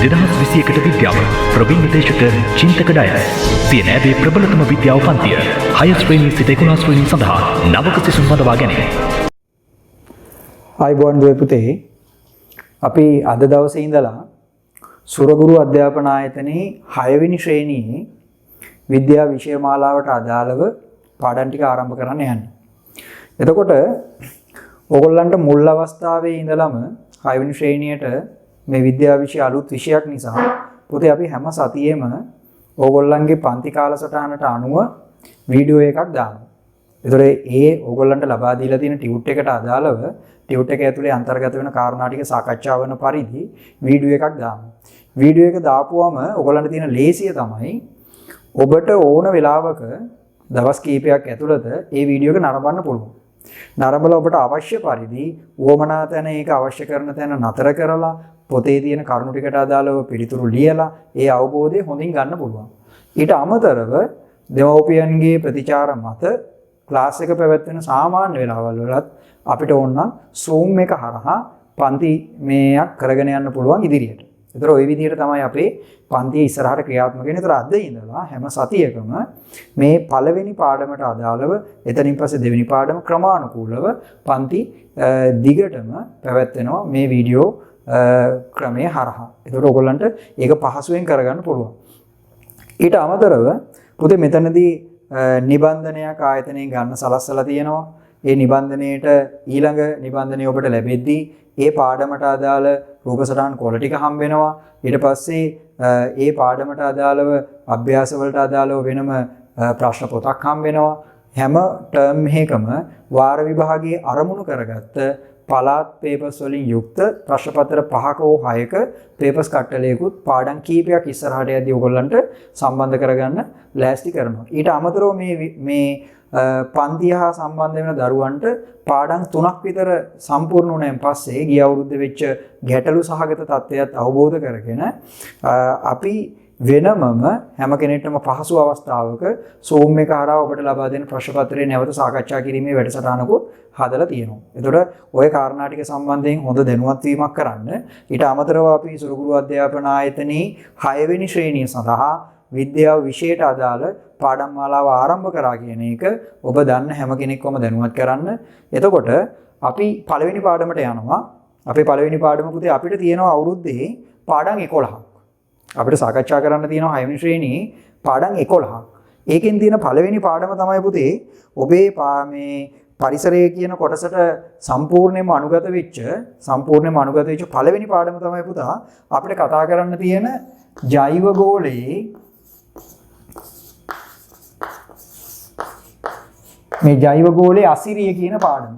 2021ට විද්‍යාව ප්‍රවීණ දේශක චින්තක ඩයස් සිය නෑදේ ප්‍රබලතම විද්‍යාව පන්තිය 6 ශ්‍රේණිය සිට 11 ශ්‍රේණිය සඳහා නවක සිසුන් වඩවා ගැනීම. ආයිබෝන් දුවේ පුතේ, අපි අද දවසේ ඉඳලා සුරගුරු අධ්‍යාපන ආයතනයේ 6 වෙනි ශ්‍රේණියේ විද්‍යා විෂය මාලාවට අදාළව පාඩම් ටික ආරම්භ කරන්න යන්නේ. එතකොට ඕගොල්ලන්ට මුල් අවස්ථාවේ ඉඳලම 6 වෙනි ශ්‍රේණියට මේ විද්‍යා විෂය අලුත් විෂයක් නිසා පුතේ අපි හැම සතියෙම ඕගොල්ලන්ගේ පන්ති කාලසටහනට අනුව වීඩියෝ එකක් දානවා. ඒතකොට ඒ ඕගොල්ලන්ට ලබා දීලා තියෙන ටියුට් එකට අදාළව ටියුට් එක ඇතුලේ අන්තර්ගත වෙන කාරණා ටික සාකච්ඡා වෙන පරිදි වීඩියෝ එකක් දානවා. වීඩියෝ එක දාපුවම ඕගොල්ලන්ට තියෙන ලේසිය තමයි ඔබට ඕන වෙලාවක දවස් කීපයක් ඇතුළත ඒ වීඩියෝ එක නරඹන්න පුළුවන්. නරඹලා ඔබට අවශ්‍ය පරිදි වොමනා තැන ඒක අවශ්‍ය කරන තැන නතර කරලා පොතේ තියෙන කරුණු ටිකට අදාළව පිළිතුරු ලියලා ඒ අවබෝධය හොඳින් ගන්න පුළුවන්. ඊට අමතරව දෙමව්පියන්ගේ ප්‍රතිචාර මත ක්ලාස් එක පැවැත්වෙන සාමාන්‍ය වෙලාවල් වලත් අපිට ඕන නම් Zoom එක හරහා පන්ති මේයක් කරගෙන යන්න පුළුවන් ඉදිරියට. ඒතර ওই විදිහට තමයි අපේ පන්තියේ ඉස්සරහට ක්‍රියාත්මක වෙන්නේ. ඒතර අද ඉඳලා හැම සතියකම මේ පළවෙනි පාඩමට අදාළව එතනින් පස්සේ දෙවෙනි පාඩම ක්‍රමානුකූලව පන්ති දිගටම පැවැත්වෙනවා මේ වීඩියෝ ක්‍රමයේ හරහා. ඒතර ඔයගොල්ලන්ට ඒක පහසුවෙන් කරගන්න පුළුවන්. ඊට අමතරව පුතේ මෙතනදී නිබන්ධනයක් ආයතනයෙන් ගන්න සලස්සලා තියෙනවා. ඒ නිබන්ධනයේට ඊළඟ නිබන්ධනය ඔබට ලැබෙද්දී ඒ පාඩමට අදාළ රූප සටහන් කොළ ටික හම්බ වෙනවා. ඊට පස්සේ ඒ පාඩමට අදාළව අභ්‍යාස වලට අදාළව වෙනම ප්‍රශ්න පොතක් හම්බ වෙනවා. හැම ටර්ම් එකකම වාර විභාගයේ අරමුණු කරගත්ත පළාත් පේපර්ස් වලින් යුක්ත ප්‍රශ්න පත්‍ර 5ක හෝ 6ක පේපර්ස් කට්ටලයකුත් පාඩම් කීපයක් ඉස්සරහට යද්දී ඔයගොල්ලන්ට සම්බන්ධ කරගන්න ලෑස්ති කරනවා. ඊට අමතරව මේ පන්තිය හා සම්බන්ධ වෙන දරුවන්ට පාඩම් 3ක් විතර සම්පූර්ණ වුණාන් පස්සේ ගිය අවුරුද්දේ වෙච්ච ගැටලු සහගත තත්ත්වයක් අවබෝධ කරගෙන අපි වෙනමම හැම කෙනෙක්ටම පහසු අවස්ථාවක Zoom එක හරහා ඔබට ලබා දෙන ප්‍රශ්න පත්‍රය නැවත සාකච්ඡා කිරීමේ වැඩසටහනකුත් හදලා තියෙනවා. ඒතකොට ওই කාරණා ටික සම්බන්ධයෙන් හොඳ දැනුවත් වීමක් කරන්න. ඊට අමතරව අපි සුරගුරු අධ්‍යාපන ආයතනයේ 6 වෙනි ශ්‍රේණිය සඳහා විද්‍යාව විෂයට අදාළ පාඩම් මාලාව ආරම්භ කරා කියන එක ඔබ දන්න හැම කෙනෙක්වම දැනුවත් කරන්න. එතකොට අපි පළවෙනි පාඩමට යනවා. අපේ පළවෙනි පාඩම පුතේ අපිට තියෙනවා අවුරුද්දේ පාඩම් 11ක්. අපිට සාකච්ඡා කරන්න තියෙනවා 6 වෙනි ශ්‍රේණියේ පාඩම් 11ක්. ඒකෙන් තියෙන පළවෙනි පාඩම තමයි පුතේ ඔබේ මේ පරිසරය කියන කොටසට සම්පූර්ණයෙන්ම අනුගත වෙච්ච පළවෙනි පාඩම තමයි පුතා අපිට කතා කරන්න තියෙන ජෛව ගෝලයේ මේ ජෛව ගෝලයේ අසිරිය කියන පාඩම.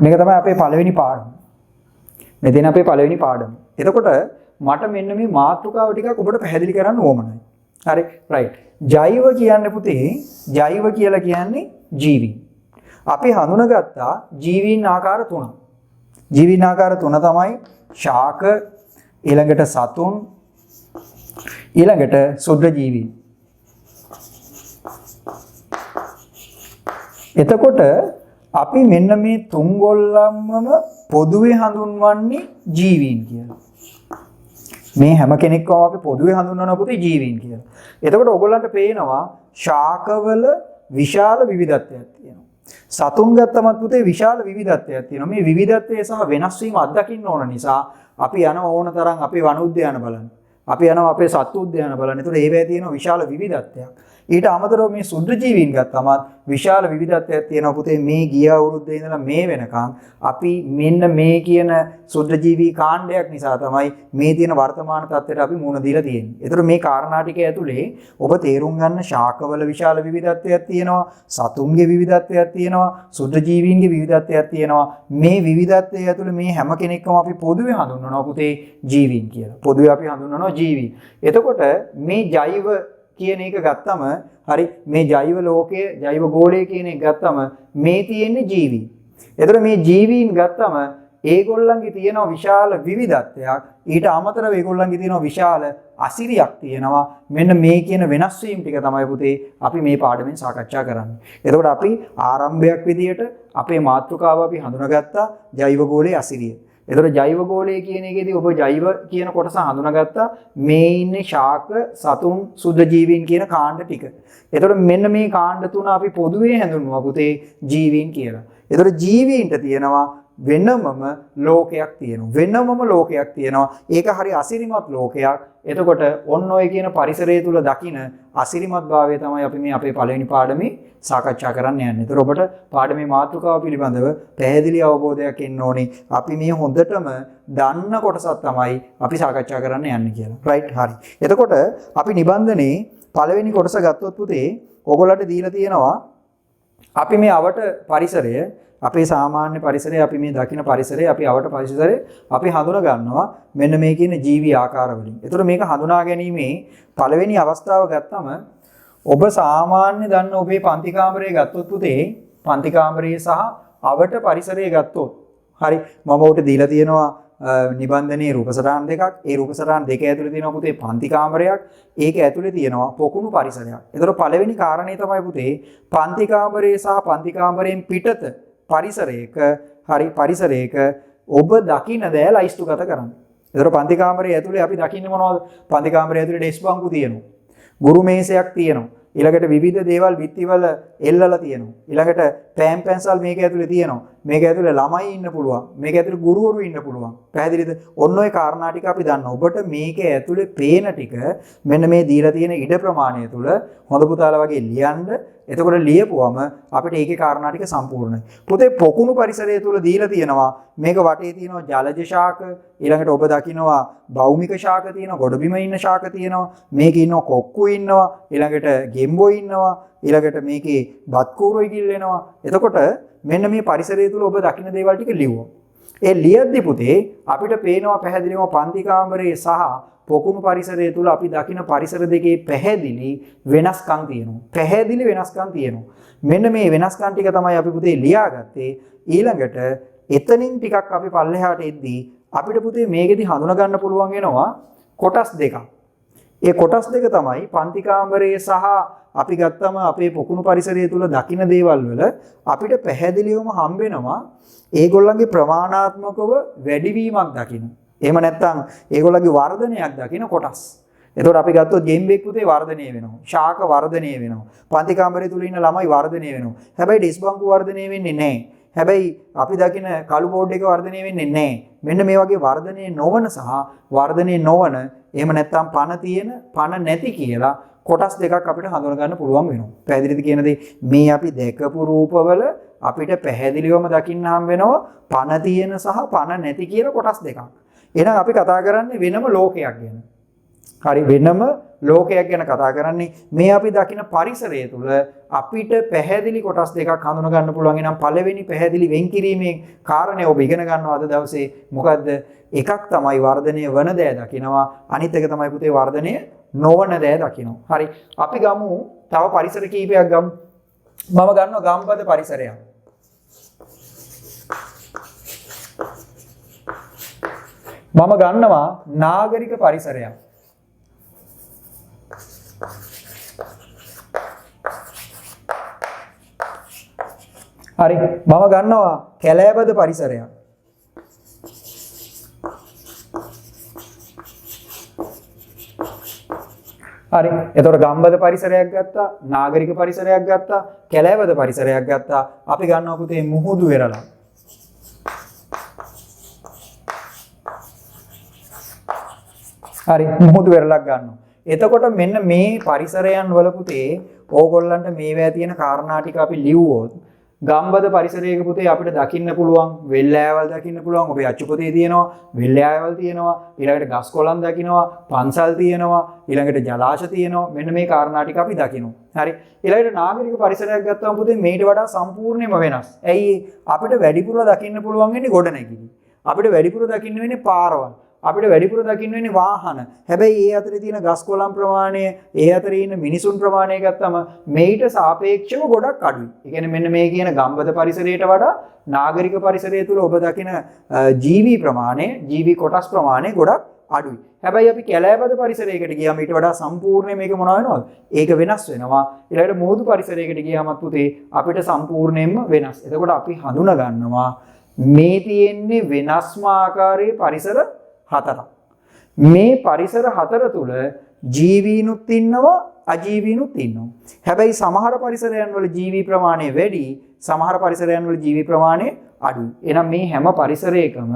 මේක තමයි අපේ පළවෙනි පාඩම. මෙතන අපේ පළවෙනි පාඩම. එතකොට මට මෙන්න මේ මාතෘකාව ටිකක් ඔබට පැහැදිලි කරන්න ඕමනයි. හරි රයිට්. ජෛව කියන්නේ පුතේ ජෛව කියලා කියන්නේ ජීවීන්. අපි හඳුනගත්තා ජීවීන් ආකාර තුනක්. ජීවීන් ආකාර තුන තමයි ශාක, ඊළඟට සතුන්, ඊළඟට සුද්ධ ජීවීන්. එතකොට අපි මෙන්න මේ තුන්ගොල්ලන්ම පොදුවේ හඳුන්වන්නේ ජීවීන් කියලා. මේ හැම කෙනෙක්වම අපි පොදුවේ හඳුන්වන පුතේ ජීවීන් කියලා. එතකොට ඔයගොල්ලන්ට පේනවා ශාකවල විශාල විවිධත්වයක් තියෙනවා. සතුන් ගත්තමත් පුතේ විශාල විවිධත්වයක් තියෙනවා. මේ විවිධත්වය සහ වෙනස් වීම අත්දකින්න ඕන නිසා අපි යනවා ඕන තරම් අපේ වන උද්‍යාන බලන්න. අපි යනවා අපේ සත්තු උද්‍යාන බලන්න. ඒතකොට ඒවැය තියෙන විශාල විවිධත්වයක්. ඊට අමතරව මේ සුද්ධ ජීවීන් ගත්තමත් විශාල විවිධත්වයක් තියෙනවා පුතේ. මේ ගිය අවුරුද්දේ ඉඳලා මේ වෙනකන් අපි මෙන්න මේ කියන සුද්ධ ජීවී කාණ්ඩයක් නිසා තමයි මේ තියෙන වර්තමාන තත්ත්වයට අපි මුහුණ දීලා තියෙන්නේ. ඒතර මේ කාරණා ටික ඇතුලේ ඔබ තේරුම් ගන්න ශාකවල විශාල විවිධත්වයක් තියෙනවා, සතුන්ගේ විවිධත්වයක් තියෙනවා, සුද්ධ ජීවීන්ගේ විවිධත්වයක් තියෙනවා. මේ විවිධත්වය ඇතුලේ මේ හැම කෙනෙක්ම අපි පොදුවේ හඳුන්වනවා පුතේ ජීවීන් කියලා. පොදුවේ අපි හඳුන්වනවා ජීවීන්. එතකොට මේ ජෛව කියන එක ගත්තම හරි මේ ජෛව ලෝකයේ ජෛව ගෝලය කියන එක ගත්තම මේ තියෙන්නේ ජීවීන්. එතකොට මේ ජීවීන් ගත්තම ඒගොල්ලන්ගේ තියෙන විශාල විවිධත්වයක් ඊට අමතරව ඒගොල්ලන්ගේ තියෙන විශාල අසිරියක් තියෙනවා. මෙන්න මේ කියන වෙනස් වීම ටික තමයි පුතේ අපි මේ පාඩමෙන් සාකච්ඡා කරන්නේ. එතකොට අපි ආරම්භයක් විදියට අපේ මාතෘකාව අපි හඳුනාගත්තා ජෛව ගෝලයේ අසිරිය. එතකොට ජෛව ගෝලය කියන එකේදී ඔබ ජෛව කියන කොටස හඳුනාගත්තා. මේ ඉන්නේ ශාක, සතුන්, සුද්ධ ජීවීන් කියන කාණ්ඩ ටික. එතකොට මෙන්න මේ කාණ්ඩ තුන අපි පොදුවේ හැඳින්වුවා පුතේ ජීවීන් කියලා. එතකොට ජීවීන්ට තියෙනවා වෙනමම ලෝකයක් තියෙනවා. වෙනමම ලෝකයක් තියෙනවා. ඒක හරි අසිරිමත් ලෝකයක්. එතකොට ඔන්න ඔය කියන පරිසරය තුල දකින අසිරිමත් භාවය තමයි අපි මේ අපේ පළවෙනි පාඩමේ සාකච්ඡා කරන්න යන්නේ. ඒතර ඔබට පාඩමේ මාතෘකාව පිළිබඳව පැහැදිලි අවබෝධයක් එන්න ඕනේ. අපි මේ හොඳටම දන්න කොටසක් තමයි අපි සාකච්ඡා කරන්න යන්නේ කියලා. රයිට් හරි. එතකොට අපි නිබන්ධනේ පළවෙනි කොටස ගත්තොත් පුතේ ඔයගොල්ලන්ට දීලා තියෙනවා අපි මේ අවට පරිසරය අපේ සාමාන්‍ය පරිසරය අපි මේ දකින පරිසරය අපි අවට පරිසරය අපි හඳුනා ගන්නවා මෙන්න මේ කියන ජීවි ආකාර වලින්. ඒතර මේක හඳුනා ගැනීමේ පළවෙනි අවස්ථාව ගත්තම ඔබ සාමාන්‍ය දන්න ඔබේ පන්ති කාමරය ගත්තොත් පුතේ පන්ති කාමරය සහ අවට පරිසරය ගත්තොත් හරි මම උට දීලා තියෙනවා නිබන්ධනයේ රූප සටහන් දෙකක්. ඒ රූප සටහන් දෙක ඇතුලේ තියෙනවා පුතේ පන්ති කාමරයක්. ඒක ඇතුලේ තියෙනවා පොකුණු පරිසරයක්. ඒතර පළවෙනි කාරණේ තමයි පුතේ පන්ති කාමරය සහ පන්ති කාමරයෙන් පිටත පරිසරයක හරි පරිසරයක ඔබ දකින්න දෑ ලයිස්තුගත කරන්න. ඒතර පන්ති කාමරයේ ඇතුලේ අපි දකින්නේ මොනවද? පන්ති කාමරයේ ඇතුලේ ඩෙස්ක් බංකු තියෙනවා. ගුරු මේසයක් තියෙනවා. ඊළඟට විවිධ දේවල් බිත්තිවල එල්ලලා තියෙනවා. ඊළඟට පෑන් පැන්සල් මේක ඇතුලේ තියෙනවා. මේක ඇතුලේ ළමයි ඉන්න පුළුවන්. මේක ඇතුලේ ගුරුවරු ඉන්න පුළුවන්. පැහැදිලිද? ඔන්න ඔය කාරණා ටික අපි දන්නවා. ඔබට මේක ඇතුලේ පේන ටික මෙන්න මේ දීලා තියෙන ඉඩ ප්‍රමාණය තුල හොඳ පුතාලා වගේ ලියන්න. එතකොට ලියපුවම අපිට ඒකේ කාරණා ටික සම්පූර්ණයි. පොතේ පොකුණු පරිසරය තුල දීලා තියෙනවා මේක වටේ තියෙනවා ජලජ ශාක, ඊළඟට ඔබ දකින්නවා භෞමික ශාක තියෙනවා, ගොඩබිම ඉන්න ශාක තියෙනවා, මේකේ ඉන්නවා කොක්කු ඉන්නවා, ඊළඟට ගෙම්බෝ ඉන්නවා, ඊළඟට මේකේ බත් කූරොයි කිල්ලෙනවා. එතකොට මෙන්න මේ පරිසරය තුල ඔබ දකින්න දේවල් ටික ලියුවා. ඒ ලියද්දි පුතේ අපිට පේනවා පැහැදිලිවම පන්ති කාමරයේ සහ පොකුණු පරිසරය තුල අපි දකින පරිසර දෙකේ පැහැදිලි වෙනස්කම් තියෙනවා. පැහැදිලි වෙනස්කම් තියෙනවා. මෙන්න මේ වෙනස්කම් ටික තමයි අපි පුතේ ලියාගත්තේ. ඊළඟට එතනින් ටිකක් අපි පල්ලෙහාට එද්දී අපිට පුතේ මේකෙදි හඳුනා ගන්න පුළුවන් වෙනවා කොටස් දෙකක්. ඒ කොටස් දෙක තමයි පන්ති කාමරයේ සහ අපි ගත්තම අපේ පොකුණු පරිසරය තුල දකින දේවල් වල අපිට පැහැදිලිවම හම්බ වෙනවා ඒගොල්ලන්ගේ ප්‍රමාණාත්මකව වැඩිවීමක් දකින්න. එහෙම නැත්නම් ඒගොල්ලන්ගේ වර්ධනයක් දකින්න කොටස්. එතකොට අපි ගත්තොත් ගෙම්බෙක් පුතේ වර්ධනය වෙනවා. ශාක වර්ධනය වෙනවා. පන්ති කාමරය තුල ඉන්න ළමයි වර්ධනය වෙනවා. හැබැයි ඩෙස් බංකු වර්ධනය වෙන්නේ නැහැ. හැබැයි අපි දකින කළු බෝඩ් එක වර්ධනය වෙන්නේ නැහැ. මෙන්න මේ වගේ වර්ධනය නොවන සහ වර්ධනය නොවන එහෙම නැත්නම් පණ තියෙන පණ නැති කියලා කොටස් දෙකක් අපිට හඳුනා ගන්න පුළුවන් වෙනවා. පැහැදිලිද කියන දේ? මේ අපි දැකපු රූපවල අපිට පැහැදිලිවම දකින්න හම් වෙනවා පණ තියෙන සහ පණ නැති කියන කොටස් දෙකක්. එහෙනම් අපි කතා කරන්නේ වෙනම ලෝකයක් ගැන. හරි වෙනම ලෝකයක් ගැන කතා කරන්නේ මේ අපි දකින පරිසරය තුල අපිට පැහැදිලි කොටස් දෙකක් හඳුනා ගන්න පුළුවන්. එනම් පළවෙනි පැහැදිලි වෙන්කිරීමේ කාරණේ ඔබ ඉගෙන ගන්නවා අද දවසේ. මොකද්ද? එකක් තමයි වර්ධනය වන දෑ දකිනවා. අනිත් එක තමයි පුතේ වර්ධනය නොවන දෑ දකිනවා. හරි. අපි ගමු තව පරිසර කීපයක් ගමු. මම ගන්නවා ගම්බද පරිසරයක්. මම ගන්නවා නාගරික පරිසරයක්. හරි මම ගන්නවා කැලෑබද පරිසරයක්. හරි එතකොට ගම්බද පරිසරයක් ගත්තා, නාගරික පරිසරයක් ගත්තා, කැලෑබද පරිසරයක් ගත්තා. අපි ගන්නවා පුතේ මුහුදු වෙරළක්. හරි මුහුදු වෙරළක් ගන්නවා. එතකොට මෙන්න මේ පරිසරයන් වල පුතේ ඕගොල්ලන්ට මේවා තියෙන කාරණා ටික අපි ලිව්වොත් ගම්බද පරිසරයක පුතේ අපිට දකින්න පුළුවන් වෙල්ලෑවල් දකින්න පුළුවන්. ඔබේ අච්චුපතේ තියෙනවා වෙල්ලෑවල් තියෙනවා, ඊළඟට ගස් කොළන් දකින්නවා, පන්සල් තියෙනවා, ඊළඟට ජලාශ තියෙනවා. මෙන්න මේ කාරණා ටික අපි දකිනවා. හරි ඊළඟට නාගරික පරිසරයක් ගත්තාම පුතේ මේට වඩා සම්පූර්ණයෙන්ම වෙනස්. ඇයි අපිට වැඩිපුර දකින්න පුළුවන් වෙන්නේ ගොඩනැගිලි. අපිට වැඩිපුර දකින්න වෙන්නේ පාරවල්. අපිට වැඩිපුර දකින්න වෙන්නේ වාහන. හැබැයි ඒ අතරේ තියෙන ගස් කොළන් ප්‍රමාණය, ඒ අතරේ ඉන්න මිනිසුන් ප්‍රමාණය ගත්තම මේට සාපේක්ෂව ගොඩක් අඩුයි. ඒ කියන්නේ මෙන්න මේ කියන ගම්බද පරිසරයට වඩා නාගරික පරිසරය තුල ඔබ දකින ජීවි ප්‍රමාණය, ජීවි කොටස් ප්‍රමාණය ගොඩක් අඩුයි. හැබැයි අපි කැලෑබද පරිසරයකට ගියාම ඊට වඩා සම්පූර්ණ මේක මොනවා වෙනවද? ඒක වෙනස් වෙනවා. ඊළඟට මුහුදු පරිසරයකට ගියාමත් පුතේ අපිට සම්පූර්ණයෙන්ම වෙනස්. එතකොට අපි හඳුනා ගන්නවා මේ තියෙන්නේ වෙනස්ම ආකාරයේ පරිසර හතරක්. මේ පරිසර හතර තුල ජීවීනුත් ඉන්නවා අජීවීනුත් ඉන්නවා. හැබැයි සමහර පරිසරයන් වල ජීවී ප්‍රමාණය වැඩි, සමහර පරිසරයන් වල ජීවී ප්‍රමාණය අඩුයි. එහෙනම් මේ හැම පරිසරයකම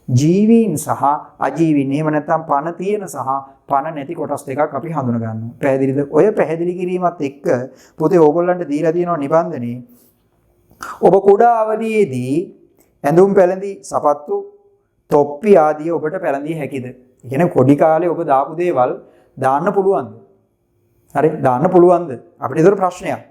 ජීවීන් සහ අජීවීන්, එහෙම නැත්නම් පණ තියෙන සහ පණ නැති කොටස් දෙකක් අපි හඳුන ගන්නවා. පැහැදිලිද? ඔය පැහැදිලි කිරීමත් එක්ක පුතේ ඕගොල්ලන්ට දීලා තියෙනවා නිබන්ධනේ. ඔබ කුඩා අවදියේදී ඇඳුම් පැළඳි, සපත්තු, තොප්පි ආදී ඔබට පැළඳිය හැකිද? ඒ කියන්නේ කොඩි කාලේ ඔබ දාපු දේවල් දාන්න පුළුවන්ද? හරි, දාන්න පුළුවන්ද? අපිට ඒතර ප්‍රශ්නයක්.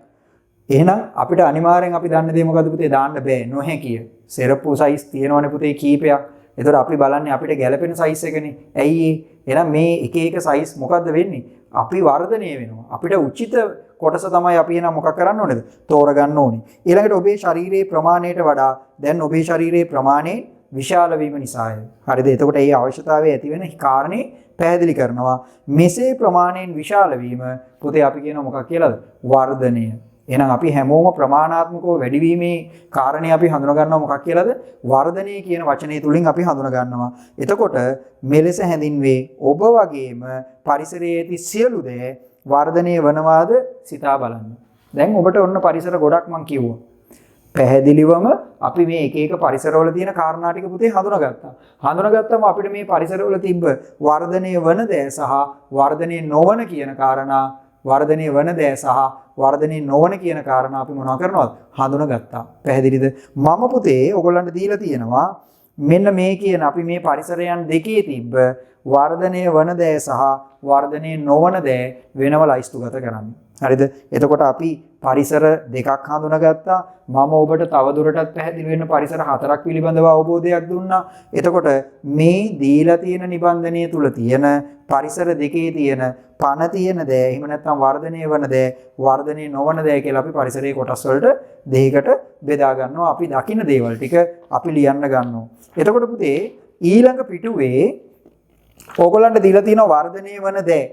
එහෙනම් අපිට අනිවාර්යෙන් අපි දන්න දේ මොකද්ද පුතේ? දාන්න බෑ, නොහැකිය. සෙරප්පු සයිස් තියෙනවනේ පුතේ කීපයක්. ඒතර අපි බලන්නේ අපිට ගැළපෙන සයිස් එකනේ. ඇයි ඒ? එහෙනම් මේ එක එක සයිස් මොකද්ද වෙන්නේ? අපි වර්ධනය වෙනවා. අපිට උචිත කොටස තමයි අපි එහෙනම් මොකක් කරන්න ඕනේද? තෝරගන්න ඕනේ. ඊළඟට ඔබේ ශරීරයේ ප්‍රමාණයට වඩා දැන් ඔබේ ශරීරයේ ප්‍රමාණය විශාල වීම නිසාය. හරිද? එතකොට මේ අවශ්‍යතාවය ඇති වෙන කාරණේ පැහැදිලි කරනවා. මෙසේ ප්‍රමාණයෙන් විශාල වීම පුතේ අපි කියනවා මොකක් කියලාද? වර්ධනය. එහෙනම් අපි හැමෝම ප්‍රමාණාත්මකව වැඩිවීමේ කාරණේ අපි හඳුනා ගන්නවා මොකක් කියලාද? වර්ධනය කියන වචනේ තුලින් අපි හඳුනා ගන්නවා. එතකොට මෙලෙස හැඳින්වේ ඔබ වගේම පරිසරයේ ඇති සියලු දේ වර්ධනය වනවාද සිතා බලන්න. දැන් ඔබට ඔන්න පරිසර ගොඩක් මම කිව්වා. පැහැදිලිවම අපි මේ එක එක පරිසරවල තියෙන කාරණා ටික පුතේ හඳුනාගත්තා. හඳුනාගත්තම අපිට මේ පරිසරවල තිබ්බ වර්ධනය වන දේ සහ වර්ධනය නොවන කියන කාරණා, වර්ධනය වන දේ සහ වර්ධනය නොවන කියන කාරණා අපි මොනවා කරනවද? හඳුනාගත්තා. පැහැදිලිද? මම පුතේ ඔයගොල්ලන්ට දීලා තියෙනවා මෙන්න මේ කියන අපි මේ පරිසරයන් දෙකේ තිබ්බ වර්ධනය වන දේ සහ වර්ධනය නොවන දේ වෙනම ලයිස්තුගත කරන්න. හරිද? එතකොට අපි පරිසර දෙකක් හඳුනාගත්තා. මම ඔබට තවදුරටත් පැහැදිලි වෙන්න පරිසර හතරක් පිළිබඳව අවබෝධයක් දුන්නා. එතකොට මේ දීලා තියෙන නිබන්ධනය තුල තියෙන පරිසර දෙකේ තියෙන පණ තියෙන දේ, එහෙම නැත්නම් වර්ධනය වන දේ, වර්ධනය නොවන දේ කියලා අපි පරිසරයේ කොටස් වලට දෙකකට බෙදා ගන්නවා. අපි දකින්න දේවල් ටික අපි ලියන්න ගන්නවා. එතකොට පුතේ ඊළඟ පිටුවේ ඕගොල්ලන්ට දීලා තියෙන වර්ධනය වන දේ,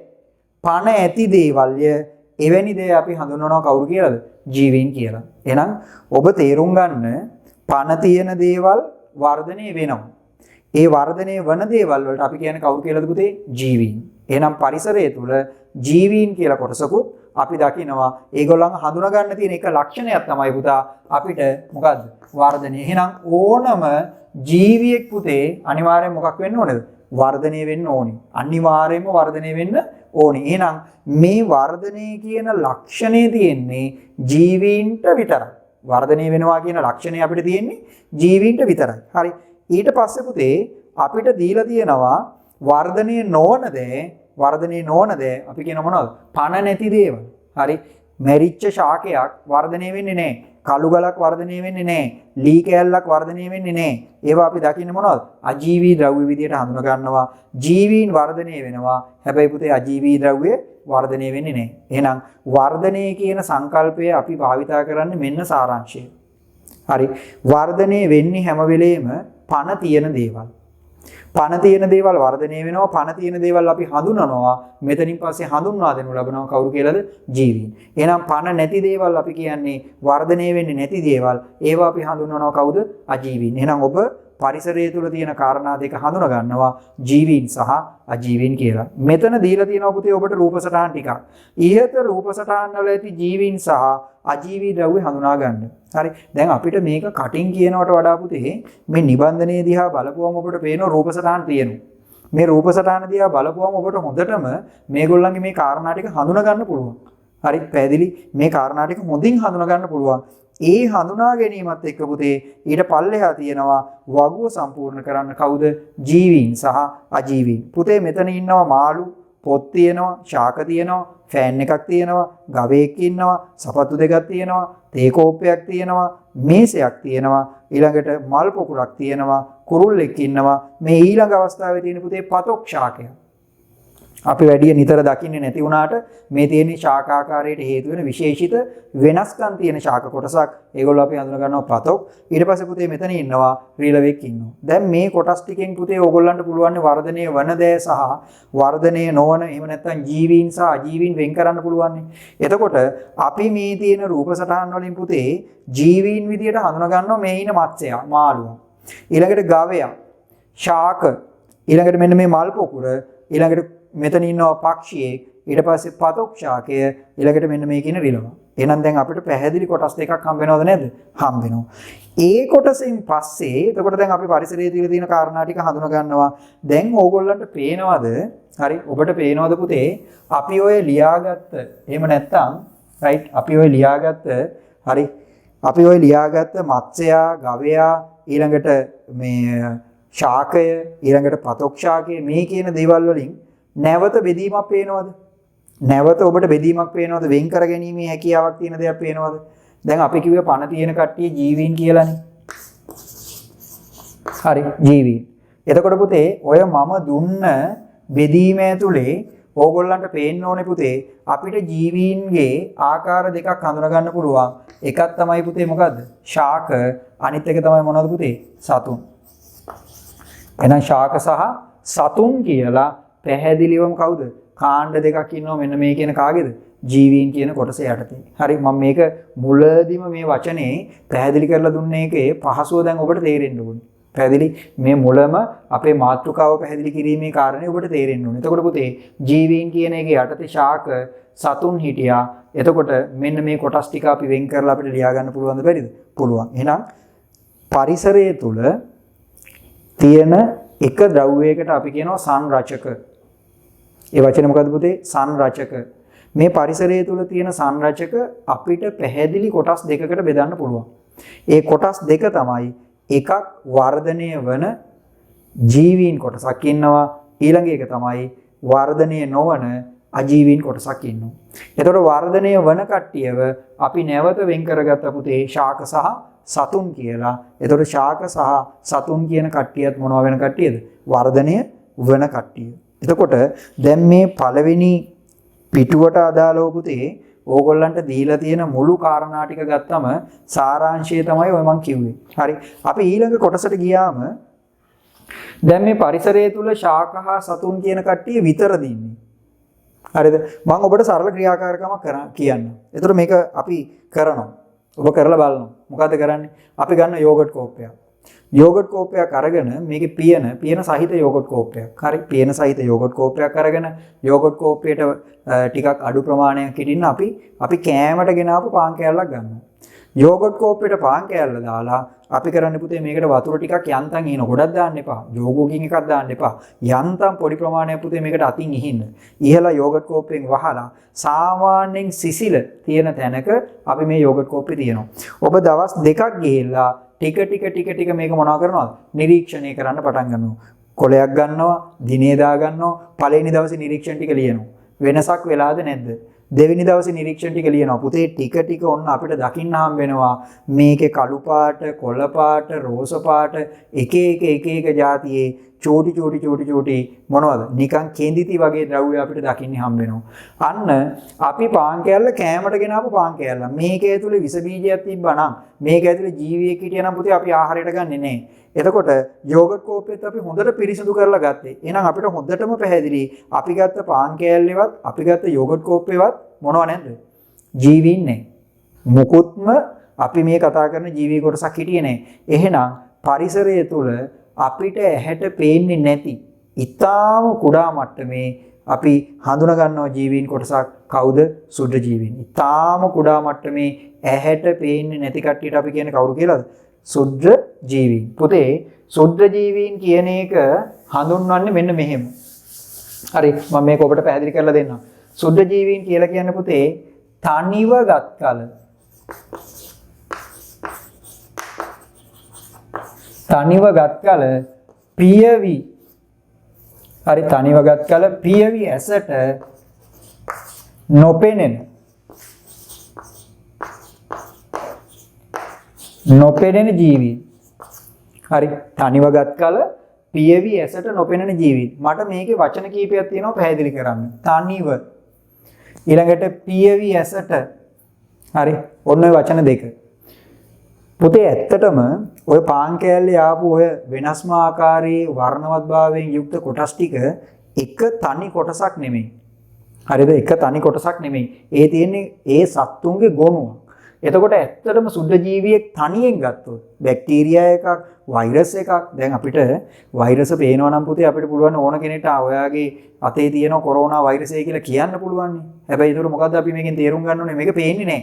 පණ ඇති දේවල්ය, එවැනි දේ අපි හඳුන්වනවා කවුරු කියලාද? ජීවීන් කියලා. එහෙනම් ඔබ තේරුම් ගන්න පණ තියෙන දේවල් වර්ධනය වෙනවා. ඒ වර්ධනය වන දේවල් වලට අපි කියන්නේ කවුරු කියලාද පුතේ? ජීවීන්. එහෙනම් පරිසරය තුල ජීවීන් කියලා කොටසකුත් අපි දකිනවා. ඒගොල්ලන් හඳුනා ගන්න තියෙන එක ලක්ෂණයක් තමයි පුතා අපිට මොකද්ද? වර්ධනය. එහෙනම් ඕනම ජීවියෙක් පුතේ අනිවාර්යෙන් මොකක් වෙන්න ඕනේද? වර්ධනය වෙන්න ඕනේ. අනිවාර්යයෙන්ම වර්ධනය වෙන්න ඕනේ. එහෙනම් මේ වර්ධනය කියන ලක්ෂණය තියෙන්නේ ජීවීන්ට විතරයි. වර්ධනය වෙනවා කියන ලක්ෂණය අපිට තියෙන්නේ ජීවීන්ට විතරයි. හරි. ඊට පස්සේ පුතේ අපිට දීලා තියෙනවා වර්ධනය නොවන දේ අපි කියන මොනවද? පණ නැති දේවල්. හරි. මෙරිච්ච ශාකයක් වර්ධනය වෙන්නේ නැහැ. කළු ගලක් වර්ධනය වෙන්නේ නැහැ. ලී කෑල්ලක් වර්ධනය වෙන්නේ නැහැ. ඒවා අපි දකින්නේ මොනවද? අජීවී ද්‍රව්‍ය විදියට හඳුනා ගන්නවා. ජීවීන් වර්ධනය වෙනවා. හැබැයි පුතේ අජීවී ද්‍රව්‍ය වර්ධනය වෙන්නේ නැහැ. එහෙනම් වර්ධනය කියන සංකල්පය අපි භාවිතා කරන්නේ මෙන්න සාරාංශය. හරි. වර්ධනය වෙන්නේ හැම වෙලේම පණ තියෙන දේවල්. පණ තියෙන දේවල් වර්ධනය වෙනවා. පණ තියෙන දේවල් අපි හඳුනනවා. මෙතනින් පස්සේ හඳුන්වා දෙනු ලබනවා කවුරු කියලාද? ජීවීන්. එහෙනම් පණ නැති දේවල් අපි කියන්නේ වර්ධනය වෙන්නේ නැති දේවල්. ඒවා අපි හඳුන්වනවා කවුද? අජීවීන්. එහෙනම් ඔබ පරිසරය තුල තියෙන කාරණා දෙක හඳුනා ගන්නවා ජීවීන් සහ අජීවීන් කියලා. මෙතන දීලා තියෙනවා පුතේ ඔබට රූප සටහන් ටිකක්. ඉහත රූප සටහන් වල ඇති ජීවීන් සහ අජීවී ද්‍රව්‍ය හඳුනා ගන්න. හරි. දැන් අපිට මේක කටින් කියනවට වඩා පුතේ මේ නිබන්ධනයේ දිහා බලපුවම ඔබට පේන රූප සටහන් තියෙනවා. මේ රූප සටහන දිහා බලපුවම ඔබට හොඳටම මේගොල්ලන්ගේ මේ කාරණා ටික හඳුනා ගන්න පුළුවන්. හරි. පැහැදිලි. මේ කාරණා ටික හොඳින් හඳුනා ගන්න පුළුවන්. ඒ හඳුනා ගැනීමත් එක්ක පුතේ ඊට පල්ලෙහා තියෙනවා වගුව සම්පූර්ණ කරන්න කවුද? ජීවීන් සහ අජීවීන්. පුතේ මෙතන ඉන්නවා මාළු, පොත් තියෙනවා, ශාක තියෙනවා, ෆෑන් එකක් තියෙනවා, ගවයෙක් ඉන්නවා, සපත්තු දෙකක් තියෙනවා, තේ කෝප්පයක් තියෙනවා, මේසයක් තියෙනවා, ඊළඟට මල් පොකුරක් තියෙනවා, කුරුල්ලෙක් ඉන්නවා. මේ ඊළඟ අවස්ථාවේ තියෙන පුතේ පතොක් ශාකයක්. අපි වැඩි නිතර දකින්නේ නැති වුණාට මේ තියෙන ශාකාකාරයට හේතු වෙන විශේෂිත වෙනස්කම් තියෙන ශාක කොටසක්. ඒගොල්ලෝ අපි හඳුනා ගන්නවා පතොක්. ඊට පස්සේ පුතේ මෙතන ඉන්නවා රීලවෙක් ඉන්නවා. දැන් මේ කොටස් ටිකෙන් පුතේ ඕගොල්ලන්ට පුළුවන් වර්ධනය වන දේ සහ වර්ධනය නොවන එහෙම නැත්නම් ජීවීන් සහ අජීවීන් වෙන් කරන්න පුළුවන්. එතකොට අපි මේ තියෙන රූප සටහන් වලින් පුතේ ජීවීන් විදියට හඳුනා ගන්නවා මේ ඉන මත්ස්‍යයා, මාළුවා. ඊළඟට ගවයා, ශාක, ඊළඟට මෙන්න මේ මල් පොකුර, ඊළඟට මෙතන ඉන්නවා පක්ෂියෙක්, ඊට පස්සේ පතොක් ශාකය, ඊළඟට මෙන්න මේ කියන රිලව. එහෙනම් දැන් අපිට පැහැදිලි කොටස් දෙකක් හම්බ වෙනවද නැද්ද? හම්බ වෙනවා. ඒ කොටසෙන් පස්සේ එතකොට දැන් අපි පරිසරයේ තියලා තියෙන කාරණා ටික හඳුනා ගන්නවා. දැන් ඕගොල්ලන්ට පේනවද? හරි, ඔබට පේනවද පුතේ? අපි ඔය ලියාගත්ත, එහෙම නැත්තම් රයිට්, අපි ඔය ලියාගත්ත, හරි, අපි ඔය ලියාගත්ත මත්ස්‍යයා, ගවයා, ඊළඟට මේ ශාකය, ඊළඟට පතොක් ශාකය, මේ කියන දේවල් වලින් නැවත බෙදීමක් පේනවද? නැවත ඔබට බෙදීමක් පේනවද? වෙන් කර ගැනීමේ හැකියාවක් තියෙන දෙයක් පේනවද? දැන් අපි කිව්වේ පණ තියෙන කට්ටිය ජීවීන් කියලානේ. හරි, ජීවීන්. එතකොට පුතේ ඔය මම දුන්න බෙදීම ඇතුලේ ඕගොල්ලන්ට පේන්න ඕනේ පුතේ අපිට ජීවීන්ගේ ආකාර දෙකක් හඳුනා ගන්න පුළුවන්. එකක් තමයි පුතේ මොකද්ද? ශාක. අනිත් එක තමයි මොනවද පුතේ? සතුන්. එහෙනම් ශාක සහ සතුන් කියලා පැහැදිලිවම කවුද? කාණ්ඩ දෙකක් ඉන්නවා මෙන්න මේ කියන කාගේද? ජීවීන් කියන කොටස යටතේ. හරි, මම මේක මුලදීම මේ වචනේ පැහැදිලි කරලා දුන්න එකේ පහසුව දැන් ඔබට තේරෙන්න ඕනේ. පැහැදිලි, මේ මුලම අපේ මාතෘකාව පැහැදිලි කිරීමේ කාරණේ ඔබට තේරෙන්න ඕනේ. එතකොට පුතේ ජීවීන් කියන එකේ යටතේ ශාක, සතුන් හිටියා. එතකොට මෙන්න මේ කොටස් ටික අපි වෙන් කරලා අපිට ලියා ගන්න පුළුවන්ද බැරිද? පුළුවන්. එහෙනම් පරිසරය තුල තියෙන එක ද්‍රව්‍යයකට අපි කියනවා සංරචක. ඒ වචනේ මොකද්ද පුතේ? සංරචක. මේ පරිසරය තුල තියෙන සංරචක අපිට පැහැදිලි කොටස් දෙකකට බෙදන්න පුළුවන්. ඒ කොටස් දෙක තමයි එකක් වර්ධනය වන ජීවීන් කොටසක් ඉන්නවා, ඊළඟ එක තමයි වර්ධනය නොවන අජීවීන් කොටසක් ඉන්නවා. එතකොට වර්ධනය වන කට්ටියව අපි නැවත වෙන් කරගත්ත පුතේ ශාක සහ සතුන් කියලා. එතකොට ශාක සහ සතුන් කියන කට්ටියත් මොනවා වෙන කට්ටියද? වර්ධනය වන කට්ටිය. එතකොට දැන් මේ පළවෙනි පිටුවට අදාළව පුතේ ඕගොල්ලන්ට දීලා තියෙන මුළු කාරණා ටික ගත්තම සාරාංශය තමයි ඔය මම කිව්වේ. හරි. අපි ඊළඟ කොටසට ගියාම දැන් මේ පරිසරය තුල ශාක හා සතුන් කියන කට්ටිය විතරද ඉන්නේ. හරිද? මම ඔබට සරල ක්‍රියාකාරකමක් කියන්න. ඒතර මේක අපි කරනවා. ඔබ කරලා බලනවා. මොකද්ද කරන්නේ? අපි ගන්න යෝගට් කෝප්පයක්. යෝගට් කෝප්පයක් අරගෙන මේකේ පියන සහිත යෝගට් කෝප්පයක්. හරි, පියන සහිත යෝගට් කෝප්පයක් අරගෙන යෝගට් කෝප්පයට ටිකක් අඩු ප්‍රමාණයක් හිටින්න අපි කෑමට ගෙනාවු පාන් කෑල්ලක් ගන්නවා. යෝගට් කෝප්පෙට පාන් කෑල්ල දාලා අපි කරන්නේ පුතේ මේකට වතුර ටිකක් යන්තම් ඉන ගොඩක් දාන්න එපා. යෝගෝකින් එකක් දාන්න එපා. යන්තම් පොඩි ප්‍රමාණයක් පුතේ මේකට අතින් ඉහින්න. ඉහලා යෝගට් කෝප්පෙන් වහලා සාමාන්‍යයෙන් සිසිල තියෙන තැනක අපි මේ යෝගට් කෝප්පේ තියනවා. ඔබ දවස් දෙකක් ගිහිල්ලා ටික මේක මොනවා කරනවද? නිරීක්ෂණය කරන්න පටන් ගන්නවා. කොලයක් ගන්නවා, දිනේ දා ගන්නවා, පළවෙනි දවසේ නිරීක්ෂණ ටික ලියනවා. වෙනසක් වෙලාද නැද්ද? දෙවෙනි දවසේ නිරීක්ෂණ ටික ලියනවා. පුතේ ටික ඔන්න අපිට දකින්න හම් වෙනවා මේකේ කළු පාට, කොළ පාට, රෝස පාට එක જાතියේ චූටි මොනවද? නිකන් කෙඳිති වගේ ද්‍රව්‍ය අපිට දකින්න හම් වෙනවා. අන්න අපි පාන් කෑල්ල කෑමට ගෙනාවු පාන් කෑල්ල. මේක ඇතුලේ විස බීජයක් තිබ්බනම්, මේක ඇතුලේ ජීවියෙක් හිටියනම් පුතේ අපි ආහාරයට ගන්නෙ නැහැ. එතකොට යෝගට් කෝප්පෙත් අපි හොඳට පිරිසිදු කරලා ගත්තේ. එහෙනම් අපිට හොඳටම පැහැදිලි අපි ගත්ත පාන් කෑල්ලේවත් අපි ගත්ත යෝගට් කෝප්පේවත් මොනව නැද්ද? ජීවීන් නැහැ. මුකුත්ම අපි මේ කතා කරන ජීවී කොටසක් හිටියේ නැහැ. එහෙනම් පරිසරය තුල අපිට ඇහැට පේන්නේ නැති ඊටාම කුඩා මට්ටමේ අපි හඳුනා ගන්නවා ජීවීන් කොටසක් කවුද? සුද්ධ ජීවීන්. ඊටාම කුඩා මට්ටමේ ඇහැට පේන්නේ නැති කට්ටියට අපි කියන්නේ කවුරු කියලාද? සුද්ධ ජීවීන්. පුතේ සුද්ධ ජීවීන් කියන එක හඳුන්වන්නේ මෙන්න මෙහෙම. හරි, මම මේක ඔබට පැහැදිලි කරලා දෙන්නම්. සුද්ධ ජීවීන් කියලා කියන්නේ පුතේ තනිව ගත්කල පියවි. හරි, තනිව ගත්කල පියවි ඇසට නොපෙනෙන ජීවීන්. හරි, තනිව ගත්කල පියවි ඇසට නොපෙනෙන ජීවීන්. මට මේකේ වචන කීපයක් තියෙනවා පැහැදිලි කරන්න. තනිව, ඊළඟට පියවි ඇසට. හරි, ඔන්න ඔය වචන දෙක. පුතේ ඇත්තටම ඔය පාන් කෑල්ලේ ආපු ඔය වෙනස්ම ආකාරයේ වර්ණවත්භාවයෙන් යුක්ත කොටස් ටික එක තනි කොටසක් නෙමෙයි. හරිද? එක තනි කොටසක් නෙමෙයි. ඒ තියෙන්නේ ඒ සත්තුන්ගේ ගොනුවක්. එතකොට ඇත්තටම සුද්ධ ජීවියෙක් තනියෙන් ගත්තොත් බැක්ටීරියා එකක් වෛරස් එකක් දැන් අපිට වෛරස් පේනවා නම් පුතේ අපිට පුළුවන් ඕන කෙනෙක්ට ඔයාගේ අතේ තියෙන කොරෝනා වෛරසය කියලා කියන්න පුළුවන් නේ. හැබැයි ඒක මොකද්ද අපි මේකෙන් තේරුම් ගන්න ඕනේ මේක පේන්නේ නැහැ.